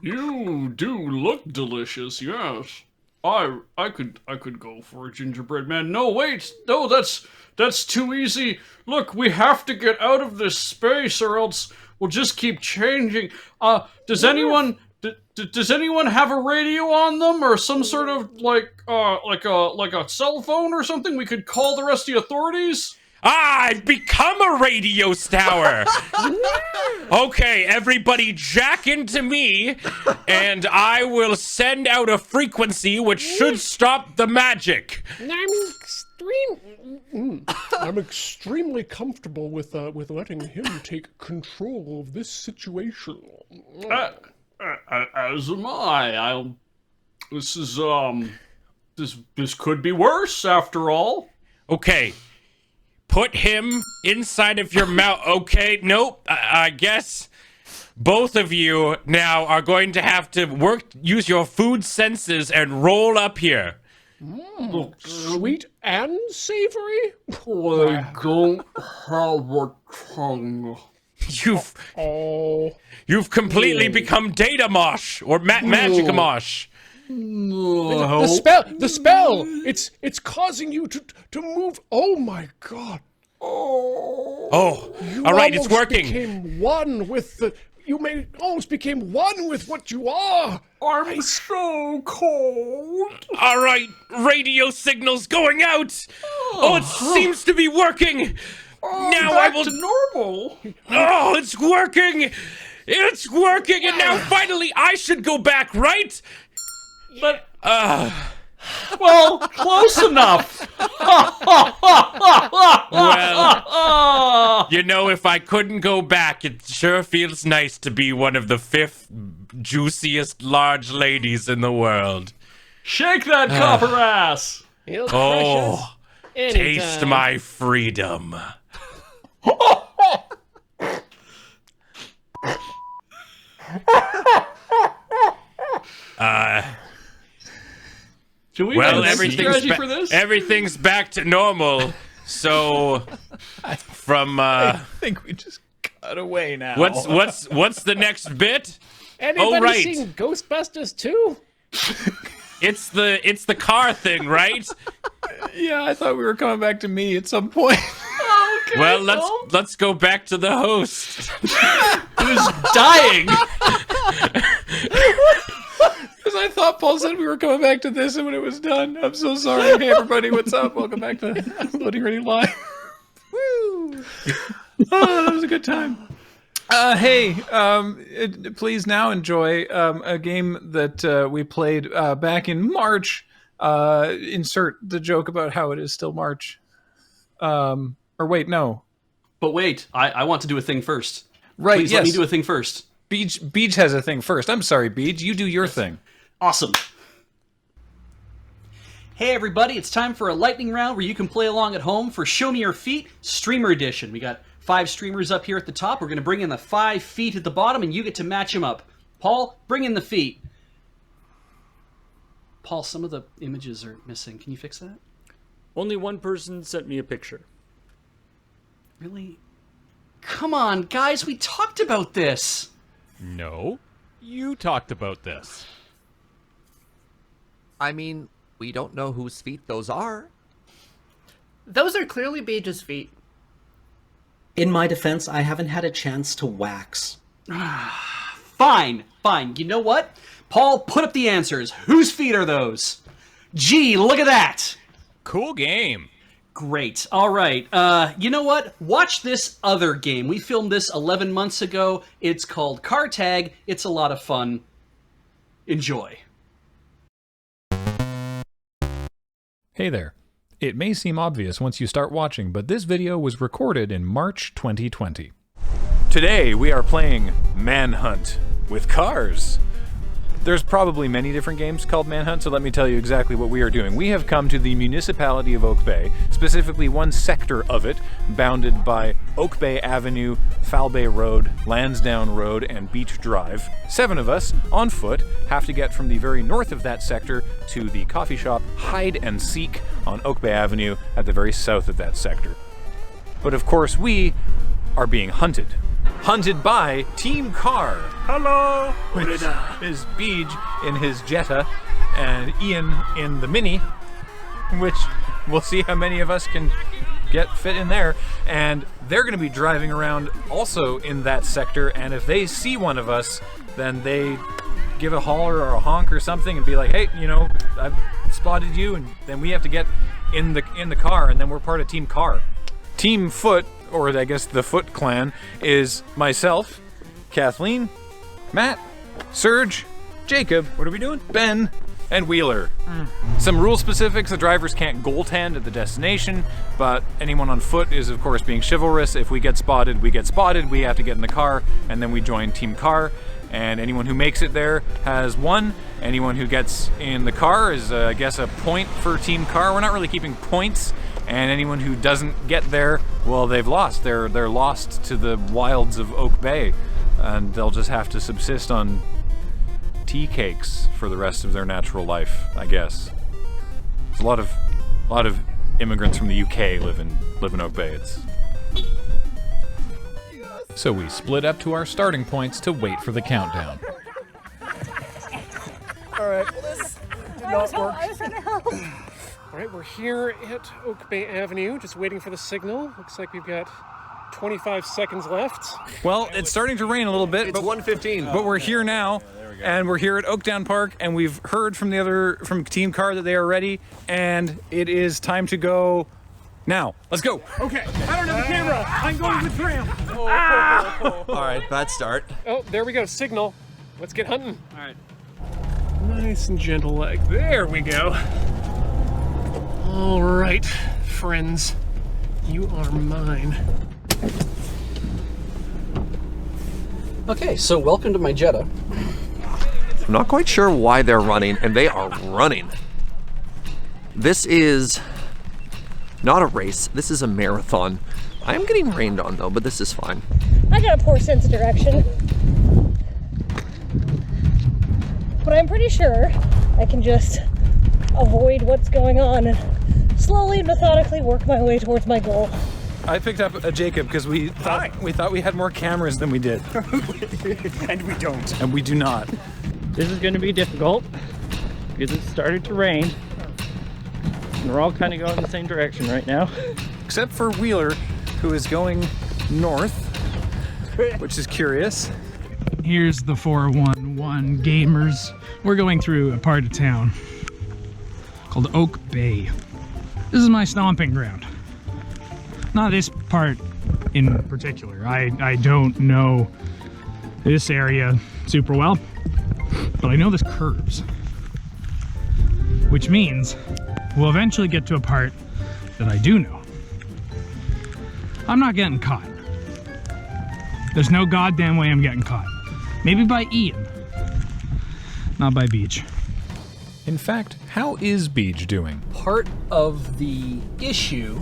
You do look delicious, yes. I could go for a gingerbread man. No, wait, no, that's too easy. Look, we have to get out of this space, or else we'll just keep changing. Does anyone have a radio on them, or some sort of like a cell phone or something? We could call the rest of the authorities. I've become a radio tower. Okay, everybody jack into me, and I will send out a frequency which should stop the magic. I'm extremely comfortable with letting him take control of this situation. As am I. This could be worse after all. Okay. Put him inside of your mouth. Okay, nope. I guess both of you now are going to have to use your food senses and roll up here. Sweet and savory? I don't have a tongue. You've completely become Data Mosh or Magic Mosh. The spell! It's causing you to move. Oh my God! Oh, all right, it's working. You almost became one with what you are. I'm so cold. All right, radio signals going out. Oh, it seems to be working. Now I will. To normal. Oh, it's working. It's working, and now finally I should go back, right? But, well, close enough. Well, you know, if I couldn't go back, it sure feels nice to be one of the 5th juiciest large ladies in the world. Shake that copper ass. Oh, taste my freedom. Well, everything's back to normal. So, from I think we just cut away now. What's the next bit? Anybody seen Ghostbusters 2? It's the car thing, right? Yeah, I thought we were coming back to me at some point. Okay, well, let's go back to the host. Who's dying? Because I thought Paul said we were coming back to this, and when it was done, I'm so sorry. Hey, everybody, what's up? Welcome back to Loading Ready Live. Woo! Oh, that was a good time. Hey, please now enjoy a game that we played back in March. Insert the joke about how it is still March. Or wait, no. But wait, I want to do a thing first. Right, Please let me do a thing first. Beej has a thing first. I'm sorry, Beej. You do your thing. Awesome. Hey everybody, it's time for a lightning round where you can play along at home for Show Me Your Feet Streamer Edition. We got 5 streamers up here at the top. We're going to bring in the 5 feet at the bottom, and you get to match them up. Paul, bring in the feet. Paul, some of the images are missing. Can you fix that? Only one person sent me a picture. Really? Come on, guys, we talked about this. No, you talked about this. I mean, we don't know whose feet those are. Those are clearly Beej's feet. In my defense, I haven't had a chance to wax. Fine. You know what? Paul, put up the answers. Whose feet are those? Gee, look at that. Cool game. Great. All right. You know what? Watch this other game. We filmed this 11 months ago. It's called Car Tag. It's a lot of fun. Enjoy. Hey there. It may seem obvious once you start watching, but this video was recorded in March 2020. Today we are playing Manhunt with cars. There's probably many different games called Manhunt, so let me tell you exactly what we are doing. We have come to the municipality of Oak Bay, specifically one sector of it, bounded by Oak Bay Avenue, Foul Bay Road, Lansdowne Road, and Beach Drive. 7 of us, on foot, have to get from the very north of that sector to the coffee shop Hide and Seek on Oak Bay Avenue at the very south of that sector. But of course, we are being hunted. Hunted by Team Car. Hello! Which is Beej in his Jetta and Ian in the Mini, which we'll see how many of us can fit in there. And they're going to be driving around also in that sector, and if they see one of us, then they give a holler or a honk or something and be like, hey, you know, I've spotted you, and then we have to get in the car, and then we're part of Team Car. Team Foot, or I guess the Foot Clan, is myself, Kathleen, Matt, Serge, Jacob, what are we doing? Ben, and Wheeler. Some rule specifics: the drivers can't goaltend at the destination, but anyone on foot is of course being chivalrous. If we get spotted, we get spotted. We have to get in the car, and then we join Team Car. And anyone who makes it there has won. Anyone who gets in the car is, I guess, a point for Team Car. We're not really keeping points. And anyone who doesn't get there, well, they've lost. They're lost to the wilds of Oak Bay, and they'll just have to subsist on tea cakes for the rest of their natural life, I guess. There's a lot of immigrants from the UK live in Oak Bay. So we split up to our starting points to wait for the countdown. All right, well, this did not work. I was going to help. All right, we're here at Oak Bay Avenue, just waiting for the signal. Looks like we've got 25 seconds left. Well, it's starting to rain a little bit. It's 1:15. But we're here now, and we're here at Oakdown Park, and we've heard from Team Car that they are ready, and it is time to go now. Let's go. Okay, I don't have a camera. I'm going with Graham. All right, bad start. Oh, there we go. Signal. Let's get hunting. All right. Nice and gentle leg. There we go. All right, friends. You are mine. Okay, so welcome to my Jetta. I'm not quite sure why they're running, and they are running. This is not a race. This is a marathon. I am getting rained on, though, but this is fine. I got a poor sense of direction. But I'm pretty sure I can just avoid what's going on and slowly and methodically work my way towards my goal. I picked up a Jacob because we thought we had more cameras than we did. And we don't. And we do not. This is going to be difficult because it started to rain. And we're all kind of going in the same direction right now. Except for Wheeler, who is going north, which is curious. Here's the 411 gamers. We're going through a part of town called Oak Bay. This is my stomping ground. Not this part in particular. I don't know this area super well, but I know this curves. Which means we'll eventually get to a part that I do know. I'm not getting caught. There's no goddamn way I'm getting caught. Maybe by Ian, not by Beej. In fact, how is Beej doing? Part of the issue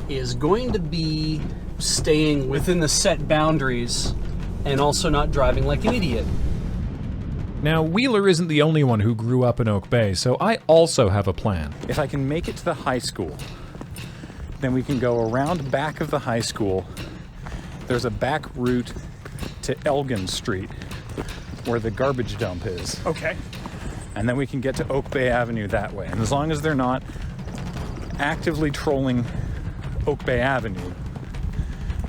is going to be staying within the set boundaries and also not driving like an idiot. Now, Wheeler isn't the only one who grew up in Oak Bay, so I also have a plan. If I can make it to the high school, then we can go around back of the high school. There's a back route to Elgin Street, where the garbage dump is. Okay. And then we can get to Oak Bay Avenue that way. And as long as they're not actively trolling Oak Bay Avenue,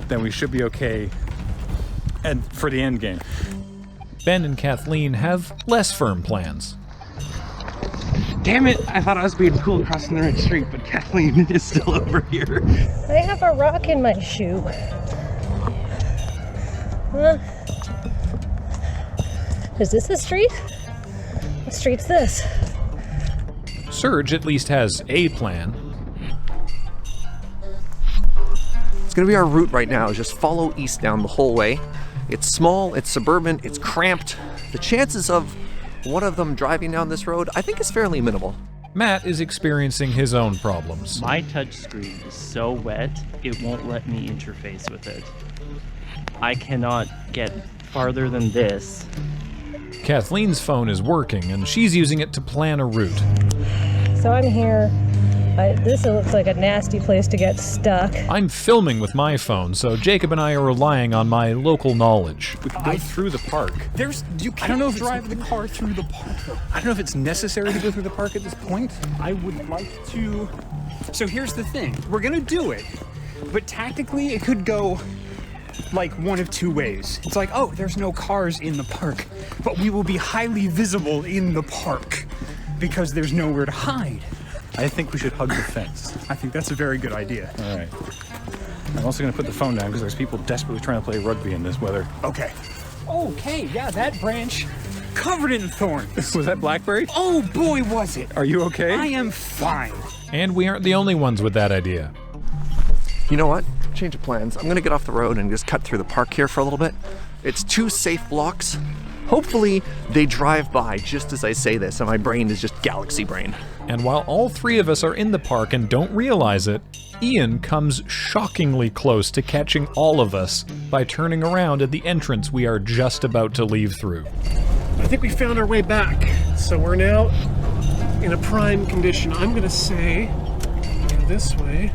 then we should be okay and for the end game. Ben and Kathleen have less firm plans. Damn it! I thought I was being cool crossing the right street, but Kathleen is still over here. I have a rock in my shoe. Is this the street? What street's this? Serge at least has a plan. It's gonna be our route right now, is just follow east down the whole way. It's small, it's suburban, it's cramped. The chances of one of them driving down this road, I think, is fairly minimal. Matt is experiencing his own problems. My touchscreen is so wet, it won't let me interface with it. I cannot get farther than this. Kathleen's phone is working, and she's using it to plan a route. So I'm here. This looks like a nasty place to get stuck. I'm filming with my phone, so Jacob and I are relying on my local knowledge. We can go through the park. I don't know if drive the car through the park, though. I don't know if it's necessary to go through the park at this point. I would like to... So here's the thing. We're gonna do it, but tactically it could go like one of two ways. It's like, oh, there's no cars in the park, but we will be highly visible in the park because there's nowhere to hide. I think we should hug the fence. I think that's a very good idea. All right. I'm also going to put the phone down because there's people desperately trying to play rugby in this weather. Okay. Okay, yeah, that branch covered in thorns. Was that blackberry? Oh boy, was it. Are you okay? I am fine. And we aren't the only ones with that idea. You know what? Change of plans. I'm gonna get off the road and just cut through the park here for a little bit. It's 2 safe blocks. Hopefully they drive by just as I say this and my brain is just galaxy brain. And while all 3 of us are in the park and don't realize it, Ian comes shockingly close to catching all of us by turning around at the entrance we are just about to leave through. I think we found our way back, so we're now in a prime condition. I'm gonna say go this way.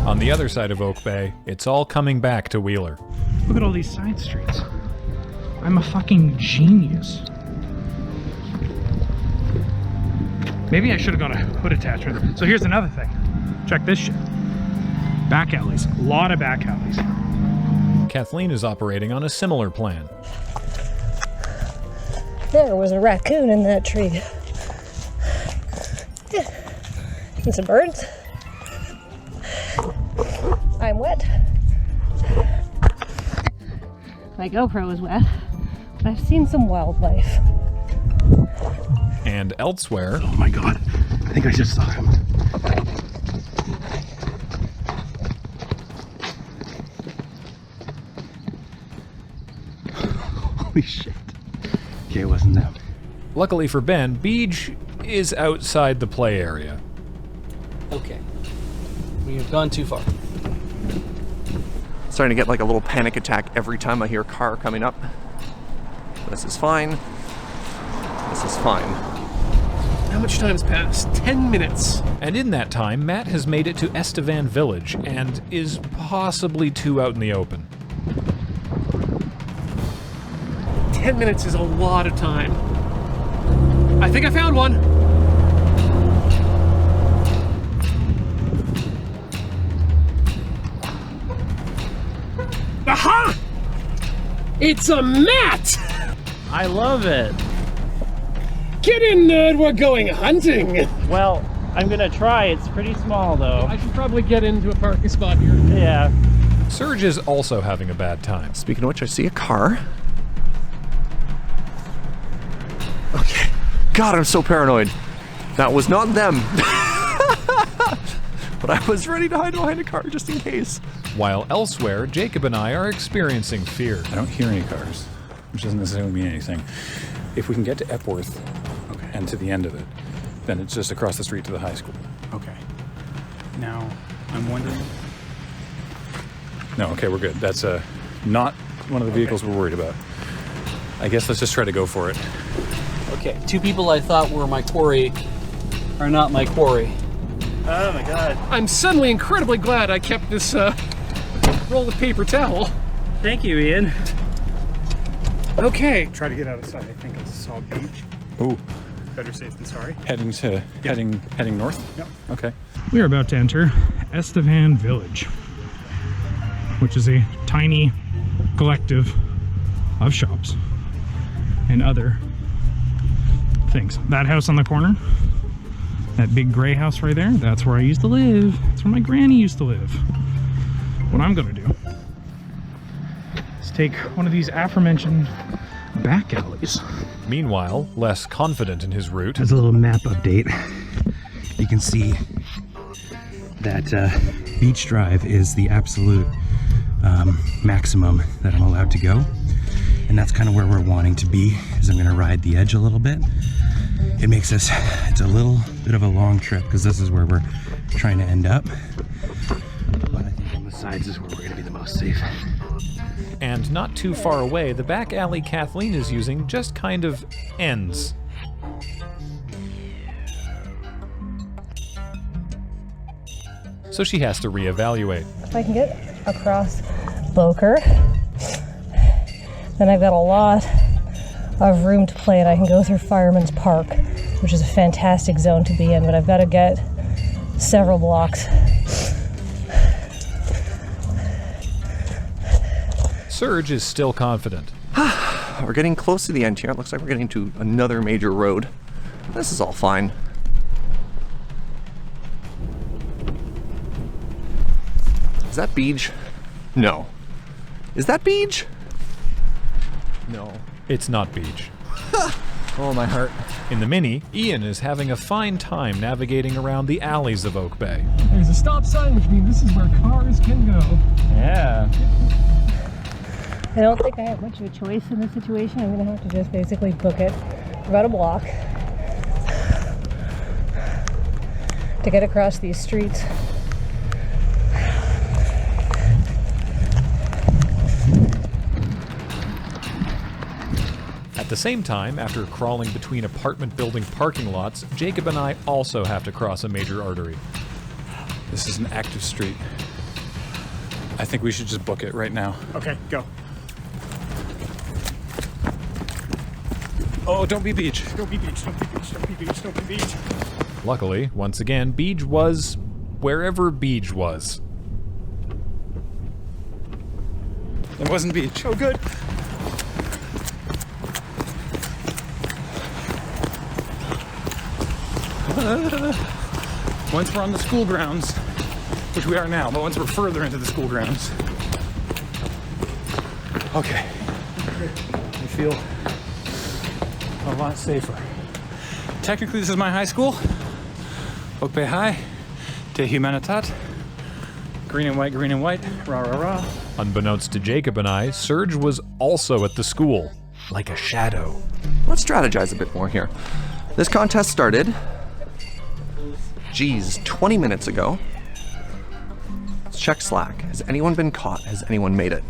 On the other side of Oak Bay, it's all coming back to Wheeler. Look at all these side streets. I'm a fucking genius. Maybe I should have got a hood attachment. So here's another thing. Check this shit. Back alleys. A lot of back alleys. Kathleen is operating on a similar plan. There was a raccoon in that tree. And some birds. I'm wet. My GoPro is wet, but I've seen some wildlife. And elsewhere... Oh my god, I think I just saw him. Holy shit. Okay, it wasn't them. Luckily for Ben, Beej is outside the play area. Okay. We have gone too far. Starting to get like a little panic attack every time I hear a car coming up. This is fine. This is fine. How much time has passed? 10 minutes. And in that time, Matt has made it to Estevan Village and is possibly too out in the open. 10 minutes is a lot of time. I think I found one. Aha! It's a mat! I love it. Get in, nerd, we're going hunting. Well, I'm gonna try. It's pretty small, though. I should probably get into a parking spot here. Yeah. Serge is also having a bad time. Speaking of which, I see a car. Okay. God, I'm so paranoid. That was not them. But I was ready to hide behind a car just in case. While elsewhere, Jacob and I are experiencing fear. I don't hear any cars, which doesn't necessarily mean anything. If we can get to Epworth and to the end of it, then it's just across the street to the high school. Okay. Now, I'm wondering... No, okay, we're good. That's not one of the vehicles we're worried about. I guess let's just try to go for it. Okay, 2 people I thought were my quarry are not my quarry. Oh my god. I'm suddenly incredibly glad I kept this roll of paper towel. Thank you, Ian. Okay. Try to get out of sight. I think I saw Beach. Ooh. Better safe than sorry. Heading north? Yep. Okay. We are about to enter Estevan Village, which is a tiny collective of shops and other things. That house on the corner, that big gray house right there, that's where I used to live. That's where my granny used to live. What I'm gonna do is take one of these aforementioned back alleys. Meanwhile, less confident in his route. As a little map update, you can see that Beach Drive is the absolute maximum that I'm allowed to go. And that's kind of where we're wanting to be, is I'm gonna ride the edge a little bit. It makes us, it's a little bit of a long trip because this is where we're trying to end up. But I think on the sides is where we're gonna be the most safe. And not too far away, the back alley Kathleen is using just kind of ends. So she has to reevaluate. If I can get across Boker, then I've got a lot of room to play, and I can go through Fireman's Park, which is a fantastic zone to be in, but I've got to get several blocks. Surge is still confident. We're getting close to the end here. It looks like we're getting to another major road. This is all fine. Is that Beej? No. Is that Beej? No. It's not Beej. Oh, my heart. In the Mini, Ian is having a fine time navigating around the alleys of Oak Bay. There's a stop sign, which means this is where cars can go. Yeah. I don't think I have much of a choice in this situation. I'm going to have to just basically book it for about a block to get across these streets. At the same time, after crawling between apartment building parking lots, Jacob and I also have to cross a major artery. This is an active street. I think we should just book it right now. Okay, go. Oh, don't be Beej. Don't be Beej, don't be Beej, don't be Beej, don't be Beej. Luckily, once again, Beej was wherever Beej was. It wasn't Beej. Oh, good. Once we're on the school grounds, which we are now, but once we're further into the school grounds. Okay. I feel a lot safer. Technically, this is my high school. Oak Bay High. Te Humanitat. Green and white, rah, rah, rah. Unbeknownst to Jacob and I, Surge was also at the school, like a shadow. Let's strategize a bit more here. This contest started, 20 minutes ago. Let's check Slack. Has anyone been caught? Has anyone made it?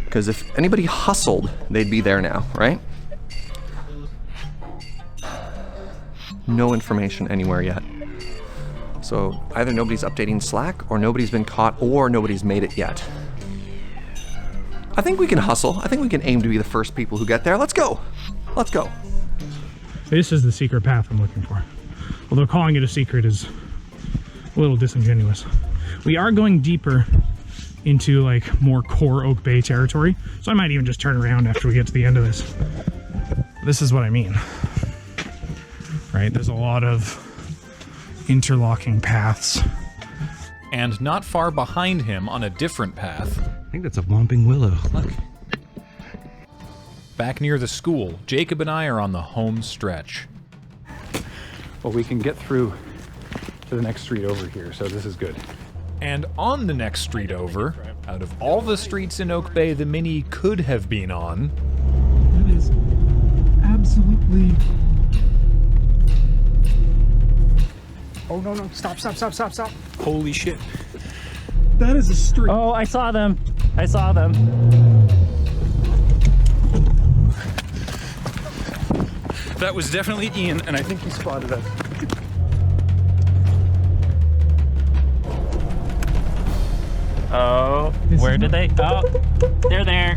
Because if anybody hustled, they'd be there now, right? No information anywhere yet. So either nobody's updating Slack, or nobody's been caught, or nobody's made it yet. I think we can hustle. I think we can aim to be the first people who get there. Let's go. Let's go. This is the secret path I'm looking for. Although calling it a secret is a little disingenuous. We are going deeper into like more core Oak Bay territory, so I might even just turn around after we get to the end of this. This is what I mean, right? There's a lot of interlocking paths. And not far behind him on a different path. I think that's a whomping willow. Look. Back near the school, Jacob and I are on the home stretch. Well, we can get through to the next street over here, so this is good. And on the next street over, out of all the streets in Oak Bay the Mini could have been on... That is absolutely... Oh, no, no, stop. Holy shit. That is a street. Oh, I saw them. I saw them. That was definitely Ian, and I think he spotted us. Oh, where did they? Oh, they're there.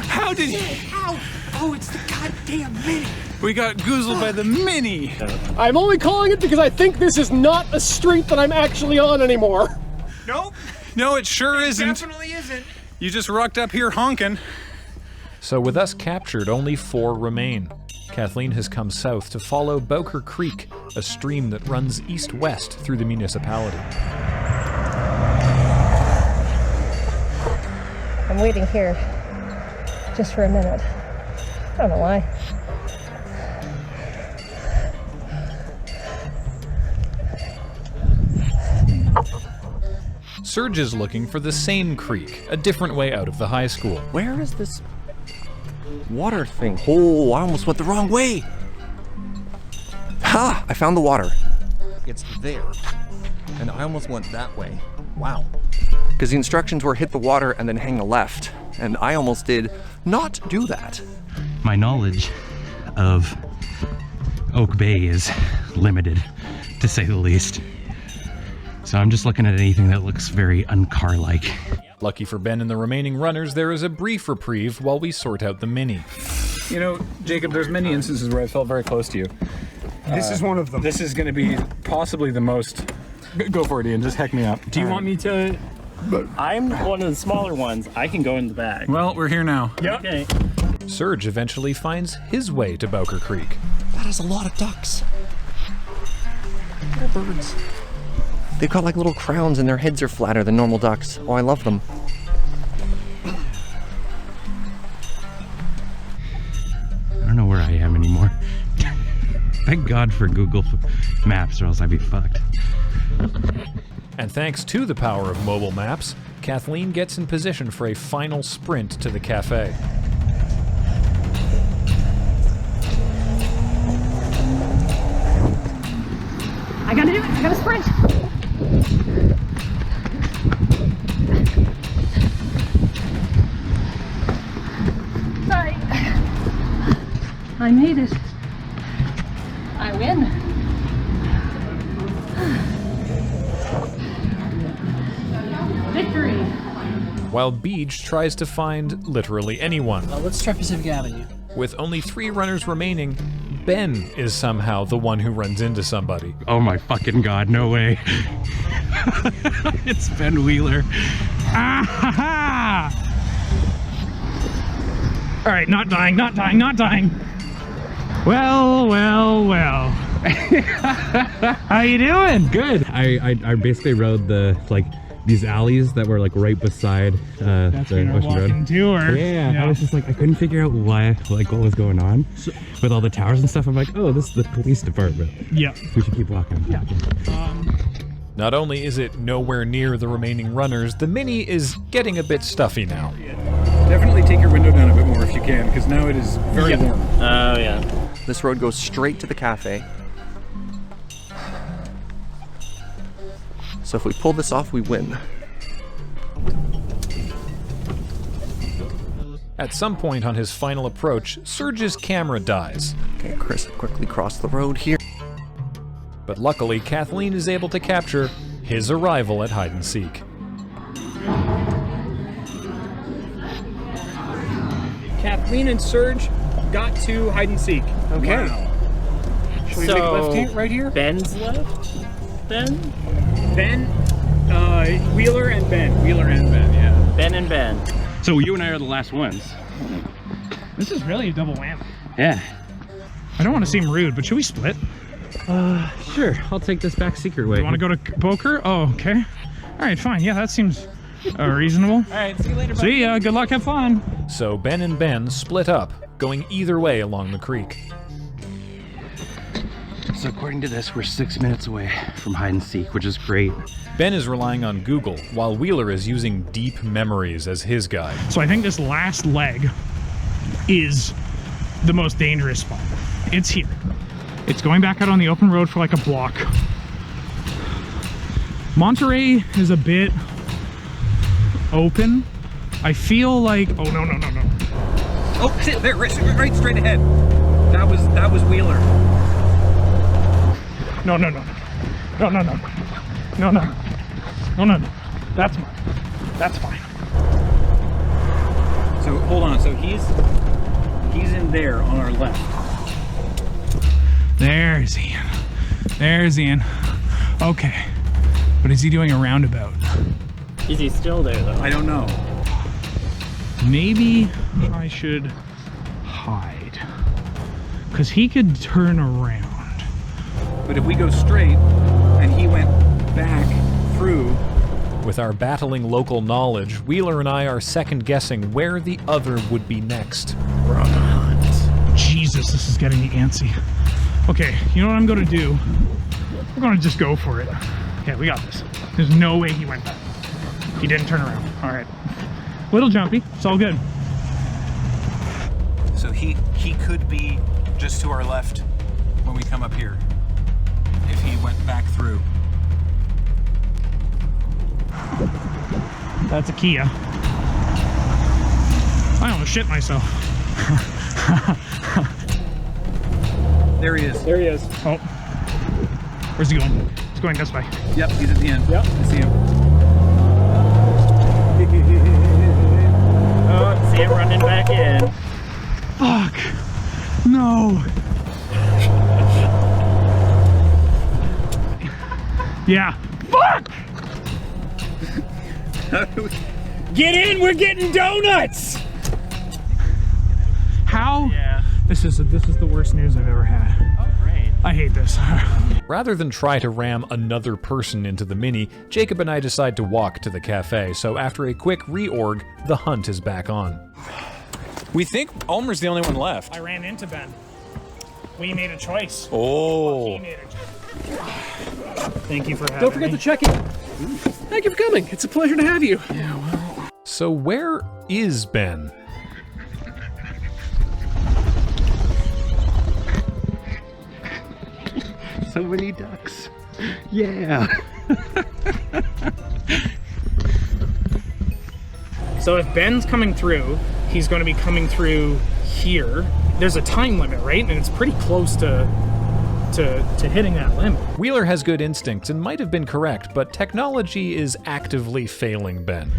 How did he? Ow! Oh, it's the goddamn Mini. We got goozled by the Mini. I'm only calling it because I think this is not a street that I'm actually on anymore. Nope. No, it sure isn't. Definitely isn't. You just rocked up here honking. So with us captured, only 4 remain. Kathleen has come south to follow Boker Creek, a stream that runs east-west through the municipality. I'm waiting here just for a minute. I don't know why. Surge is looking for the same creek, a different way out of the high school. Where is this water thing? Oh, I almost went the wrong way. Ha! I found the water. It's there. And I almost went that way. Wow. Because the instructions were hit the water and then hang a left. And I almost did not do that. My knowledge of Oak Bay is limited, to say the least. So I'm just looking at anything that looks very uncar-like. Lucky for Ben and the remaining runners, there is a brief reprieve while we sort out the Mini. You know, Jacob, there's many instances where I felt very close to you. This is one of them. This is going to be possibly the most... Go for it, Ian. Just heck me up. Do you want me to... I'm one of the smaller ones. I can go in the back. Well, we're here now. Yep. Okay. Surge eventually finds his way to Bowker Creek. That is a lot of ducks. Little birds. They've got like little crowns and their heads are flatter than normal ducks. Oh, I love them. I don't know where I am anymore. Thank God for Google Maps, or else I'd be fucked. And thanks to the power of mobile maps, Kathleen gets in position for a final sprint to the cafe. I gotta do it. I gotta sprint. Sorry. I made it. I win. Victory. While Beej tries to find literally anyone. Let's try Pacific Avenue. With only 3 runners remaining, Ben is somehow the one who runs into somebody. Oh my fucking God, no way. It's Ben Wheeler. Ah, all right, not dying, not dying, not dying. Well, well, well. How you doing? Good. I basically rode these alleys that were like right beside That's the our Ocean Road. walking tour. Yeah, I was just like, I couldn't figure out what was going on with all the towers and stuff. I'm like, oh, this is the police department. Yeah. We should keep walking. Yeah. Not only is it nowhere near the remaining runners, the Mini is getting a bit stuffy now. Definitely take your window down a bit more if you can, because now it is very warm. Oh, yeah. This road goes straight to the cafe. So if we pull this off, we win. At some point on his final approach, Surge's camera dies. Okay, Chris, quickly cross the road here. But luckily, Kathleen is able to capture his arrival at hide and seek. Kathleen and Surge got to hide and seek. Okay. Wow. Should we make left here, right here? Ben's left? Ben? Ben, Wheeler and Ben. Wheeler and Ben, yeah. Ben and Ben. So you and I are the last ones. This is really a double whammy. Yeah. I don't want to seem rude, but should we split? Sure. I'll take this back secret way. You want to go to poker? Oh, okay. All right, fine. Yeah, that seems reasonable. All right, see you later. See ya. Good luck. Have fun. So Ben and Ben split up, going either way along the creek. So according to this, we're 6 minutes away from hide and seek, which is great. Ben is relying on Google, while Wheeler is using Deep Memories as his guide. So I think this last leg is the most dangerous spot. It's here. It's going back out on the open road for like a block. Monterey is a bit open. I feel like, oh no. Oh, shit, there, right straight ahead. That was Wheeler. No. That's mine. That's fine. So hold on. So he's in there on our left. There's Ian. There's Ian. Okay. But is he doing a roundabout? Is he still there, though? I don't know. Maybe I should hide. Because he could turn around. But if we go straight and he went back through. With our battling local knowledge, Wheeler and I are second-guessing where the other would be next. Jesus, this is getting me antsy. Okay, you know what I'm gonna do? We're gonna just go for it. Yeah, we got this. There's no way he went back. He didn't turn around. All right. Little jumpy. It's all good. So he could be just to our left when we come up here. If he went back through. That's a Kia. I almost shit myself. There he is. There he is. Oh. Where's he going? He's going this way. Yep, he's at the end. Yep. I see him. Oh, see him running back in. Fuck. No. Yeah. Fuck! Get in, we're getting donuts! How? Yeah. This is the worst news I've ever had. Oh, great. I hate this. Rather than try to ram another person into the Mini, Jacob and I decide to walk to the cafe, so after a quick reorg, the hunt is back on. We think Ulmer's the only one left. I ran into Ben. We made a choice. Oh. He made a choice. Thank you for having me. Don't forget to check in. Thank you for coming. It's a pleasure to have you. Yeah, well. So where is Ben? So many ducks. Yeah. So if Ben's coming through, he's going to be coming through here. There's a time limit, right? And it's pretty close to hitting that limit. Wheeler has good instincts and might have been correct, but technology is actively failing Ben.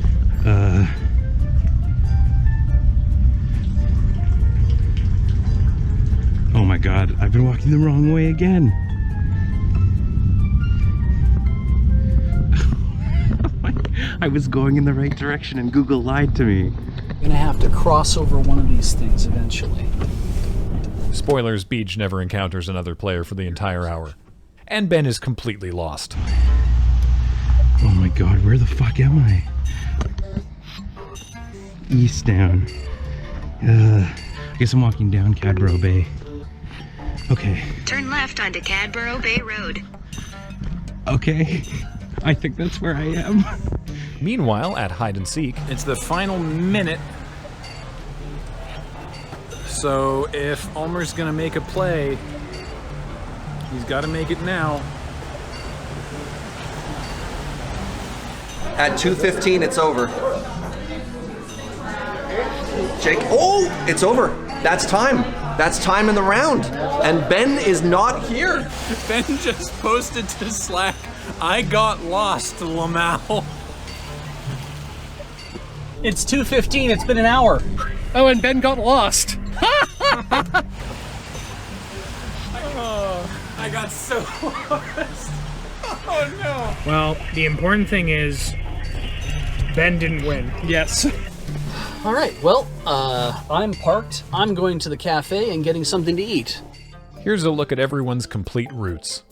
Oh my god, I've been walking the wrong way again. I was going in the right direction and Google lied to me. I'm gonna have to cross over one of these things eventually. Spoilers, Beach never encounters another player for the entire hour. And Ben is completely lost. Oh my god, where the fuck am I? East down. I guess I'm walking down Cadborough Bay. Okay. Turn left onto Cadborough Bay Road. Okay. I think that's where I am. Meanwhile, at hide and seek, it's the final minute. So if Ulmer's gonna make a play, he's gotta make it now. At 2:15, it's over. Jake, oh, it's over. That's time. That's time in the round. And Ben is not here. Ben just posted to Slack, I got lost, Lamal. It's 2:15, it's been an hour. Oh, and Ben got lost. Oh, I got so lost. Oh no. Well, the important thing is Ben didn't win. Yes. All right, well, I'm parked. I'm going to the cafe and getting something to eat. Here's a look at everyone's complete routes.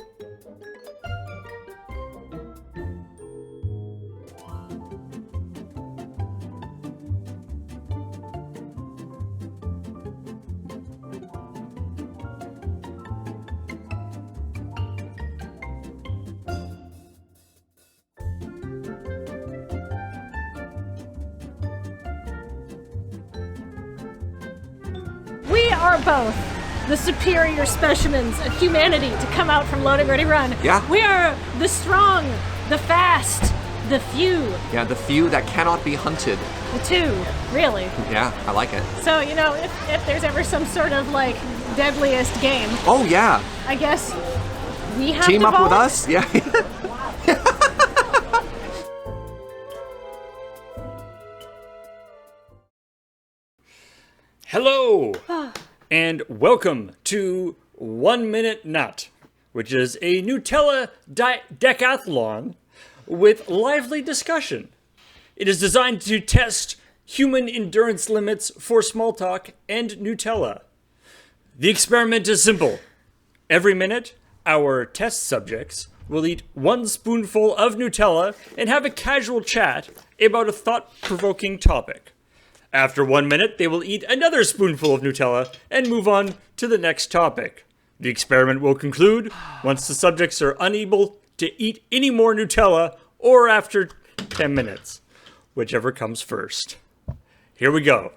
We are both the superior specimens of humanity to come out from Loading Ready Run. Yeah. We are the strong, the fast, the few. Yeah, the few that cannot be hunted. The two, really. Yeah, I like it. So, you know, if there's ever some sort of, like, deadliest game, Oh, yeah. I guess we have Team to up with vote. us? Yeah. Hello, and welcome to 1 Minute Nut, which is a Nutella decathlon with lively discussion. It is designed to test human endurance limits for small talk and Nutella. The experiment is simple. Every minute, our test subjects will eat 1 spoonful of Nutella and have a casual chat about a thought-provoking topic. After 1 minute, they will eat another spoonful of Nutella and move on to the next topic. The experiment will conclude once the subjects are unable to eat any more Nutella or after 10 minutes. whichever comes first. Here we go.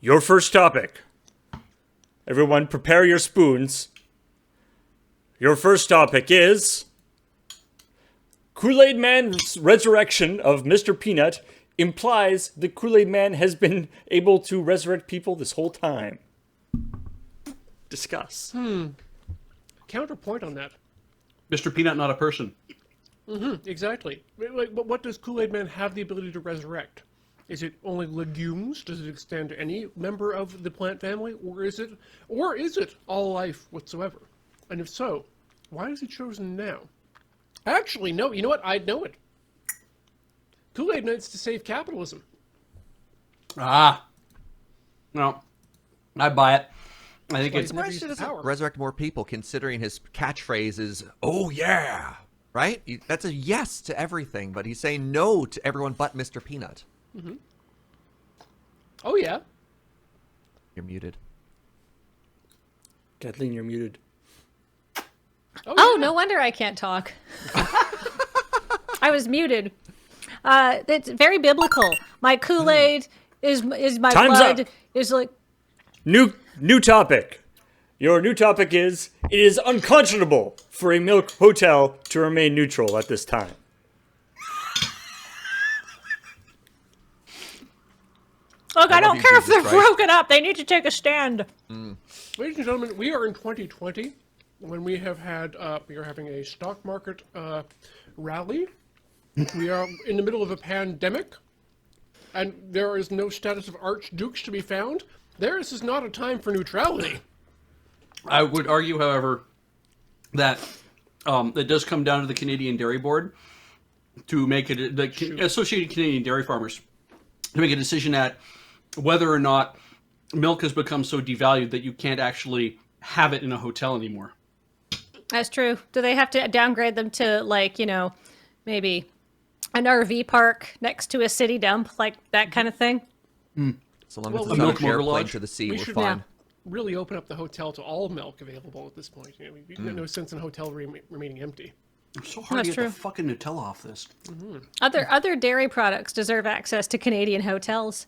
Your first topic. Everyone, prepare your spoons. Your first topic is Kool-Aid Man's resurrection of Mr. Peanut implies the Kool-Aid Man has been able to resurrect people this whole time. Discuss. Counterpoint on that. Mr. Peanut, not a person. Exactly. But what does Kool-Aid Man have the ability to resurrect? Is it only legumes? Does it extend to any member of the plant family? Or is it all life whatsoever? And if so, why is he chosen now? Actually, no, you know what? I know it. Kool-Aid Man's to save capitalism. Ah. No. I buy it. I think it's... Surprised he doesn't resurrect more people, considering his catchphrase is, "Oh yeah," right? That's a yes to everything, but he's saying no to everyone but Mr. Peanut. Oh yeah. You're muted. Kathleen, you're muted. Oh, no wonder I can't talk. I was muted. It's very biblical. My Kool-Aid is my Time's blood. up. Is like New topic. Your new topic is, it is unconscionable for a milk hotel to remain neutral at this time. Look, I don't care if they're right? broken up. They need to take a stand. Ladies and gentlemen, we are in 2020 when we have had we are having a stock market rally. We are in the middle of a pandemic, and there is no status of archdukes to be found. This is not a time for neutrality. I would argue, however, that it does come down to the Canadian Dairy Board to make it, the Associated Canadian Dairy Farmers, to make a decision at whether or not milk has become so devalued that you can't actually have it in a hotel anymore. That's true. Do they have to downgrade them to, like, you know, maybe an RV park next to a city dump, like that kind of thing? So long as Well, it's not a airplane to the sea, we we're should fine. really open up the hotel to all milk available at this point. You know, no sense in hotel remaining empty. It's so hard That's to get true. the fucking Nutella off this. Other dairy products deserve access to Canadian hotels.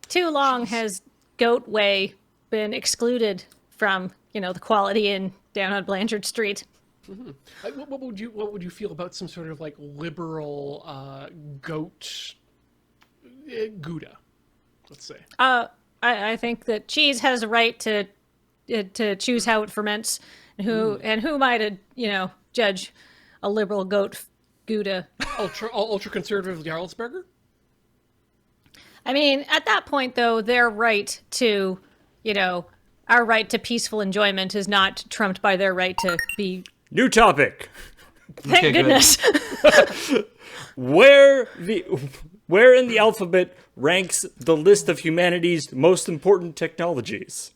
Too long has goat whey been excluded from, you know, the Quality Inn down on Blanchard Street. What would you feel about some sort of like liberal goat Gouda? Let's say. I think that cheese has a right to choose how it ferments, and who might judge a liberal goat Gouda. Ultra conservative Jarlsberger? I mean, at that point, though, their right to, our right to peaceful enjoyment is not trumped by their right to be... New topic. Thank goodness. Where in the alphabet ranks the list of humanity's most important technologies?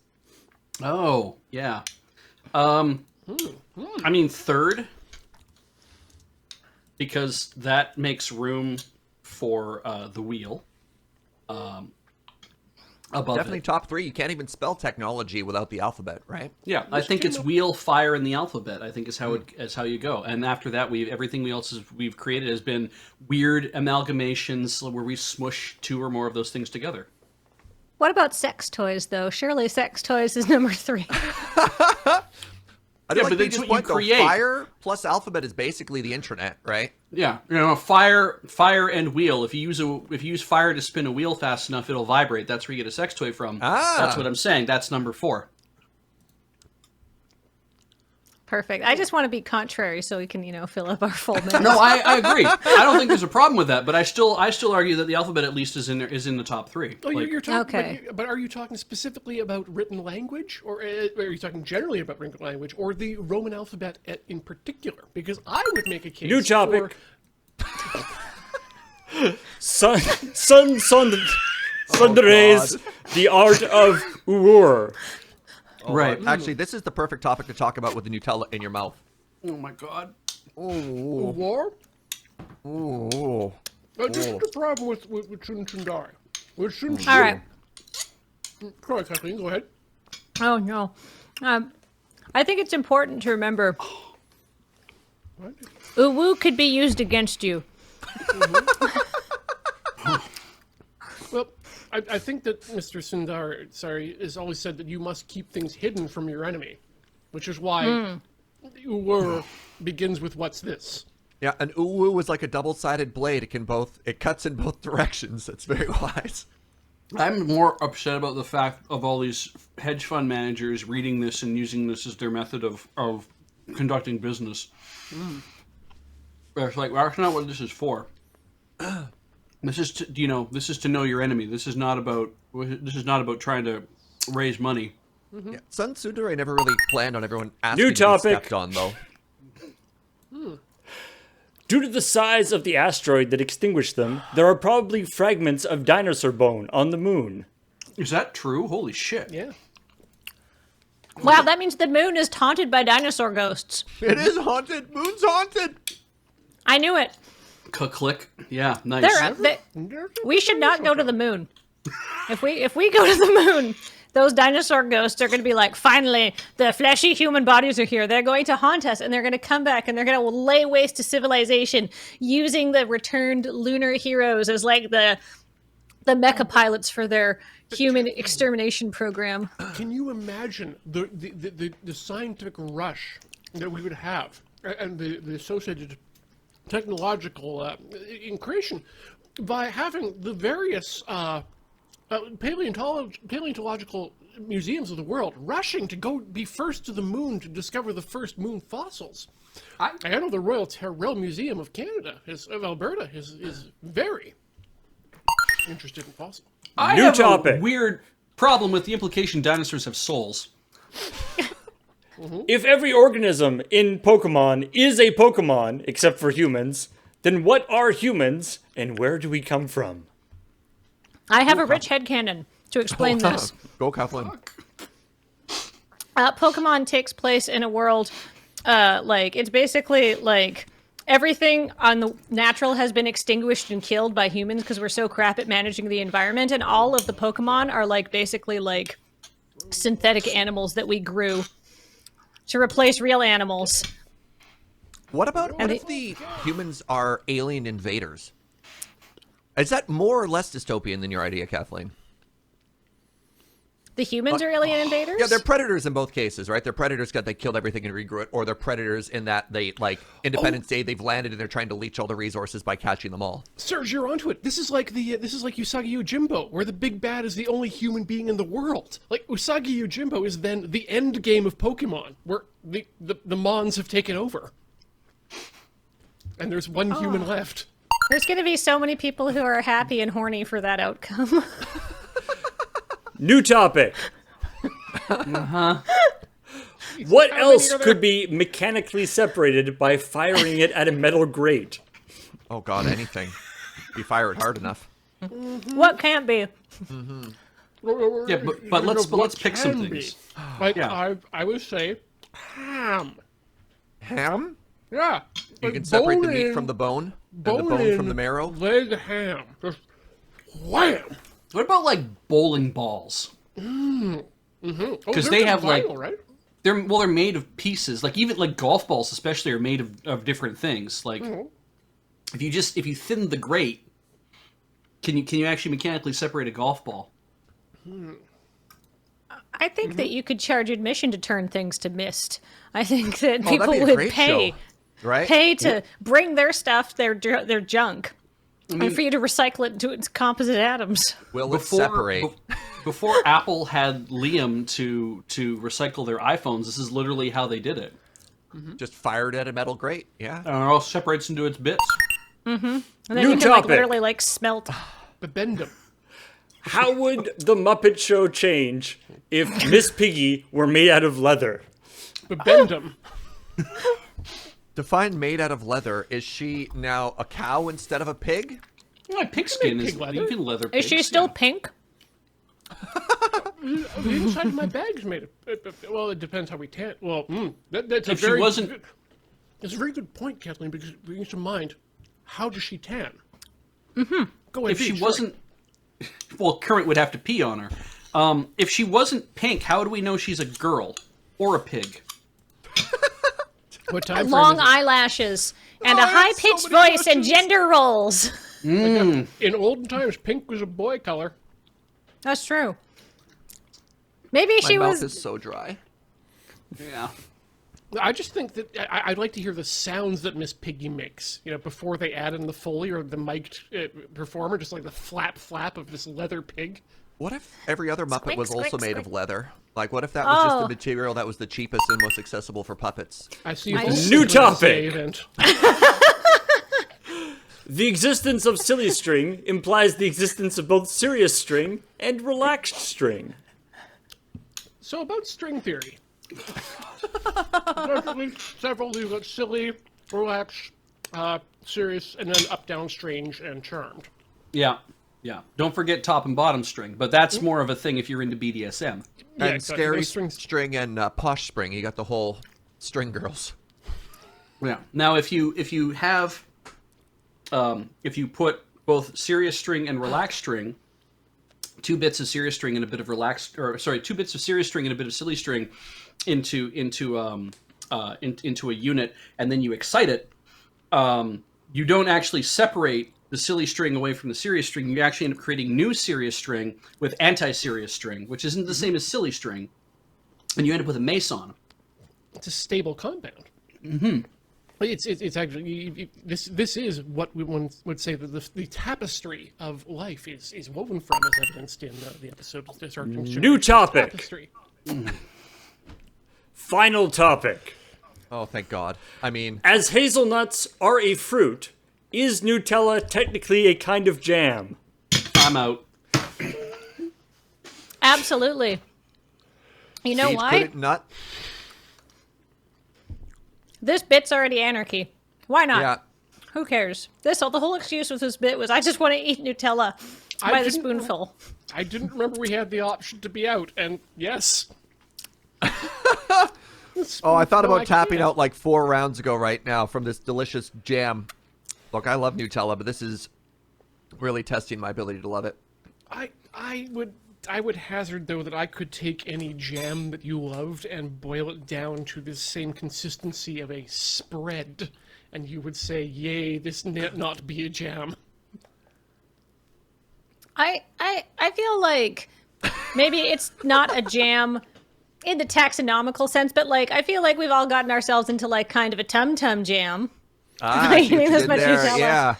Oh, yeah. I mean, third, because that makes room for the wheel. Above Definitely it. top 3. You can't even spell technology without the alphabet, right? Yeah, I think it's wheel, fire, and the alphabet. I think is how you go. And after that, everything else we've created has been weird amalgamations where we smush 2 or more of those things together. What about sex toys, though? Surely sex toys is number 3. I Yeah, like but they that's just what you went, though. create. Fire plus alphabet is basically the internet, right? Yeah, fire and wheel. If you use fire to spin a wheel fast enough, it'll vibrate. That's where you get a sex toy from. That's what I'm saying. That's number 4. Perfect. I just want to be contrary so we can, fill up our full minutes. No, I agree. I don't think there's a problem with that, but I still argue that the alphabet at least is in the top 3. Oh, Like- you're talking. Okay. But are you talking specifically about written language, or are you talking generally about written language, or the Roman alphabet in particular? Because I would make a case. New topic. Sundays, the art of Urur. Right. Actually, this is the perfect topic to talk about with the Nutella in your mouth. Oh my god. Ooh. War? Ooh. This is the problem with Chunchundari. With Chunchundari. All right. Sorry, Kathleen, go ahead. Oh, no. I think it's important to remember uwu could be used against you. I think that Mr. Sundar, has always said that you must keep things hidden from your enemy, which is why Uwur begins with "What's this?" Yeah, an uwu is like a double-sided blade. It cuts in both directions. It's very wise. I'm more upset about the fact of all these hedge fund managers reading this and using this as their method of conducting business. It's like, well, that's not what this is for. This is to know your enemy. This is not about trying to raise money. Yeah. Sun Tsundere never really planned on everyone asking New to be topic. stepped on, though. Due to the size of the asteroid that extinguished them, there are probably fragments of dinosaur bone on the moon. Is that true? Holy shit. Yeah. Wow, that means the moon is haunted by dinosaur ghosts. It is haunted. Moon's haunted. I knew it. Click. Yeah, nice. We should not go to the moon. If we go to the moon, those dinosaur ghosts are going to be like, finally, the fleshy human bodies are here. They're going to haunt us, and they're going to come back, and they're going to lay waste to civilization using the returned lunar heroes as like the mecha pilots for their human extermination program. Can you imagine the scientific rush that we would have and the associated technological increation by having the various paleontological museums of the world rushing to go be first to the moon to discover the first moon fossils? I know the Royal Tyrrell Museum of Canada, of Alberta, is very interested in fossils. I have a weird problem with the implication dinosaurs have souls. If every organism in Pokemon is a Pokemon, except for humans, then what are humans, and where do we come from? I have a rich headcanon to explain this. Go, Kathleen. Pokemon takes place in a world, it's basically like everything on the natural has been extinguished and killed by humans because we're so crap at managing the environment, and all of the Pokemon are basically synthetic animals that we grew to replace real animals. What if the humans are alien invaders? Is that more or less dystopian than your idea, Kathleen? The humans are alien invaders? Yeah, they're predators in both cases, right? They're predators because they killed everything and regrew it, or they're predators in that they, Independence Day, they've landed and they're trying to leech all the resources by catching them all. Serge, you're onto it. This is like Usagi Yojimbo, where the big bad is the only human being in the world. Like, Usagi Yojimbo is then the end game of Pokemon, where the Mons have taken over. And there's one human left. There's going to be so many people who are happy and horny for that outcome. New topic. What else could be mechanically separated by firing it at a metal grate? Oh God, anything. You fire it hard enough. What can't be? Yeah, but let's pick some things. I would say ham. Ham? Yeah. You can separate the meat from the bone, and the bone from the marrow. Leg ham. Just wham. What about bowling balls? Because they have vinyl, right? they're made of pieces. Even golf balls, especially, are made of different things. If you thin the grate, can you actually mechanically separate a golf ball? I think that you could charge admission to turn things to mist. I think that people that'd be a would great pay, show, right? pay to bring their stuff, their junk, and for you to recycle it into its composite atoms. Will it separate? Before Apple had Liam to recycle their iPhones, this is literally how they did it. Just fired at a metal grate, yeah. And it all separates into its bits. Mm-hmm. And then you can literally smelt. Bebendum. How would the Muppet Show change if Miss Piggy were made out of leather? Bebendum. Define made out of leather. Is she now a cow instead of a pig? Yeah, pigskin is leather. You can leather pigs. Is she still pink? The inside of my bag's made of. Well, it depends how we tan. Well, that's If she wasn't- It's a very good point, Kathleen, because bringing to mind, how does she tan? Mm-hmm. Go ahead. If she wasn't, well, Kermit would have to pee on her. If she wasn't pink, how do we know she's a girl or a pig? What time Long eyelashes and a high-pitched voice and gender roles. In olden times, pink was a boy color. That's true. Maybe My she mouth was. is so dry. Yeah. I just think that I'd like to hear the sounds that Miss Piggy makes, before they add in the Foley or the mic'd performer, just like the flap of this leather pig. What if every other Muppet Squeak, was also squeak, made squeak. of leather? Like, what if that was just Oh. the material that was the cheapest and most accessible for puppets? I see. New topic. The existence of silly string implies the existence of both serious string and relaxed string. So about string theory. There's at least several. You've got silly, relaxed, serious, and then up, down, strange, and charmed. Yeah. Yeah. Don't forget top and bottom string, but that's more of a thing if you're into BDSM. And scary string and posh string. You got the whole string girls. Yeah. Now, if you have, if you put both serious string and relaxed string, 2 bits of serious string and a bit of relaxed, or sorry, 2 bits of serious string and a bit of silly string into a unit, and then you excite it, you don't actually separate the silly string away from the serious string. You actually end up creating new serious string with anti-serious string, which isn't the same as silly string, and you end up with a meson. It's a stable compound. Mm-hmm. It's actually this is what one would say that the tapestry of life is woven from, as evidenced in the episode of this New topic. Tapestry. Final topic. Oh, thank God. I mean, as hazelnuts are a fruit, is Nutella technically a kind of jam? I'm out. Absolutely. You know seeds why? couldn't nut. This bit's already anarchy. Why not? Yeah. Who cares? The whole excuse with this bit was I just want to eat Nutella by the spoonful. I didn't remember we had the option to be out, and yes. Oh, I thought about tapping out like 4 rounds ago right now from this delicious jam. Look, I love Nutella, but this is really testing my ability to love it. I would hazard, though, that I could take any jam that you loved and boil it down to the same consistency of a spread, and you would say, yay, this need not be a jam. I feel like maybe it's not a jam in the taxonomical sense, but like I feel like we've all gotten ourselves into like kind of a tum-tum jam. I see what you did there. Yeah.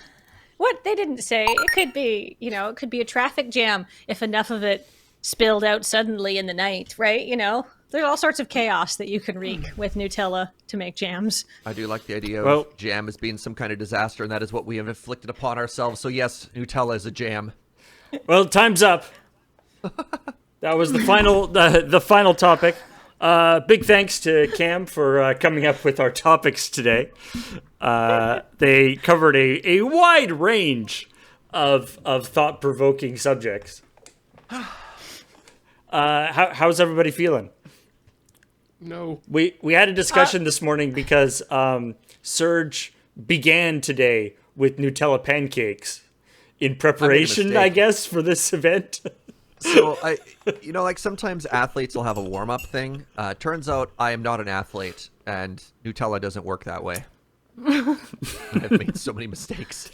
What they didn't say, it could be, it could be a traffic jam if enough of it spilled out suddenly in the night, right? There's all sorts of chaos that you can wreak with Nutella to make jams. I do like the idea of jam as being some kind of disaster, and that is what we have inflicted upon ourselves. So yes, Nutella is a jam. Well, time's up. That was the final topic. Big thanks to Cam for coming up with our topics today. They covered a wide range of thought-provoking subjects. How's everybody feeling? No. We had a discussion this morning because Serge began today with Nutella pancakes in preparation, I guess, for this event. So, like sometimes athletes will have a warm-up thing. Turns out I am not an athlete, and Nutella doesn't work that way. I've made so many mistakes.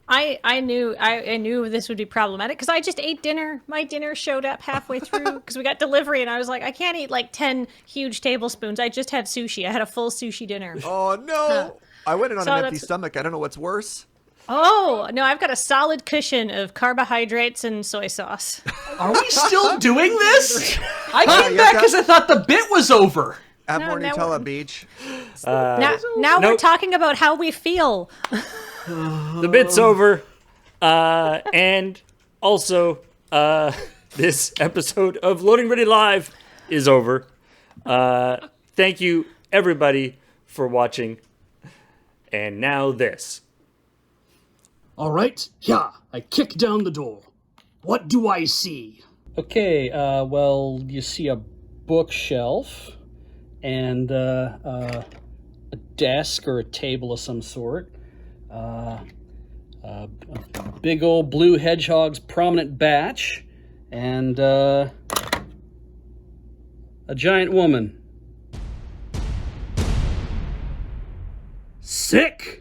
I knew this would be problematic because I just ate dinner. My dinner showed up halfway through because we got delivery, and I was like, I can't eat like 10 huge tablespoons. I just had sushi. I had a full sushi dinner. Oh no! I went in on an empty stomach. I don't know what's worse. Oh no! I've got a solid cushion of carbohydrates and soy sauce. Are we still doing this? I came back because I thought the bit was over. Have more Nutella, Beach. Now we're talking about how we feel. The bit's over. And also, this episode of Loading Ready Live is over. Thank you, everybody, for watching. And now this. All right, yeah, I kick down the door. What do I see? Okay, well, you see a bookshelf and a desk or a table of some sort. A big old blue hedgehog's prominent batch, and a giant woman. Sick!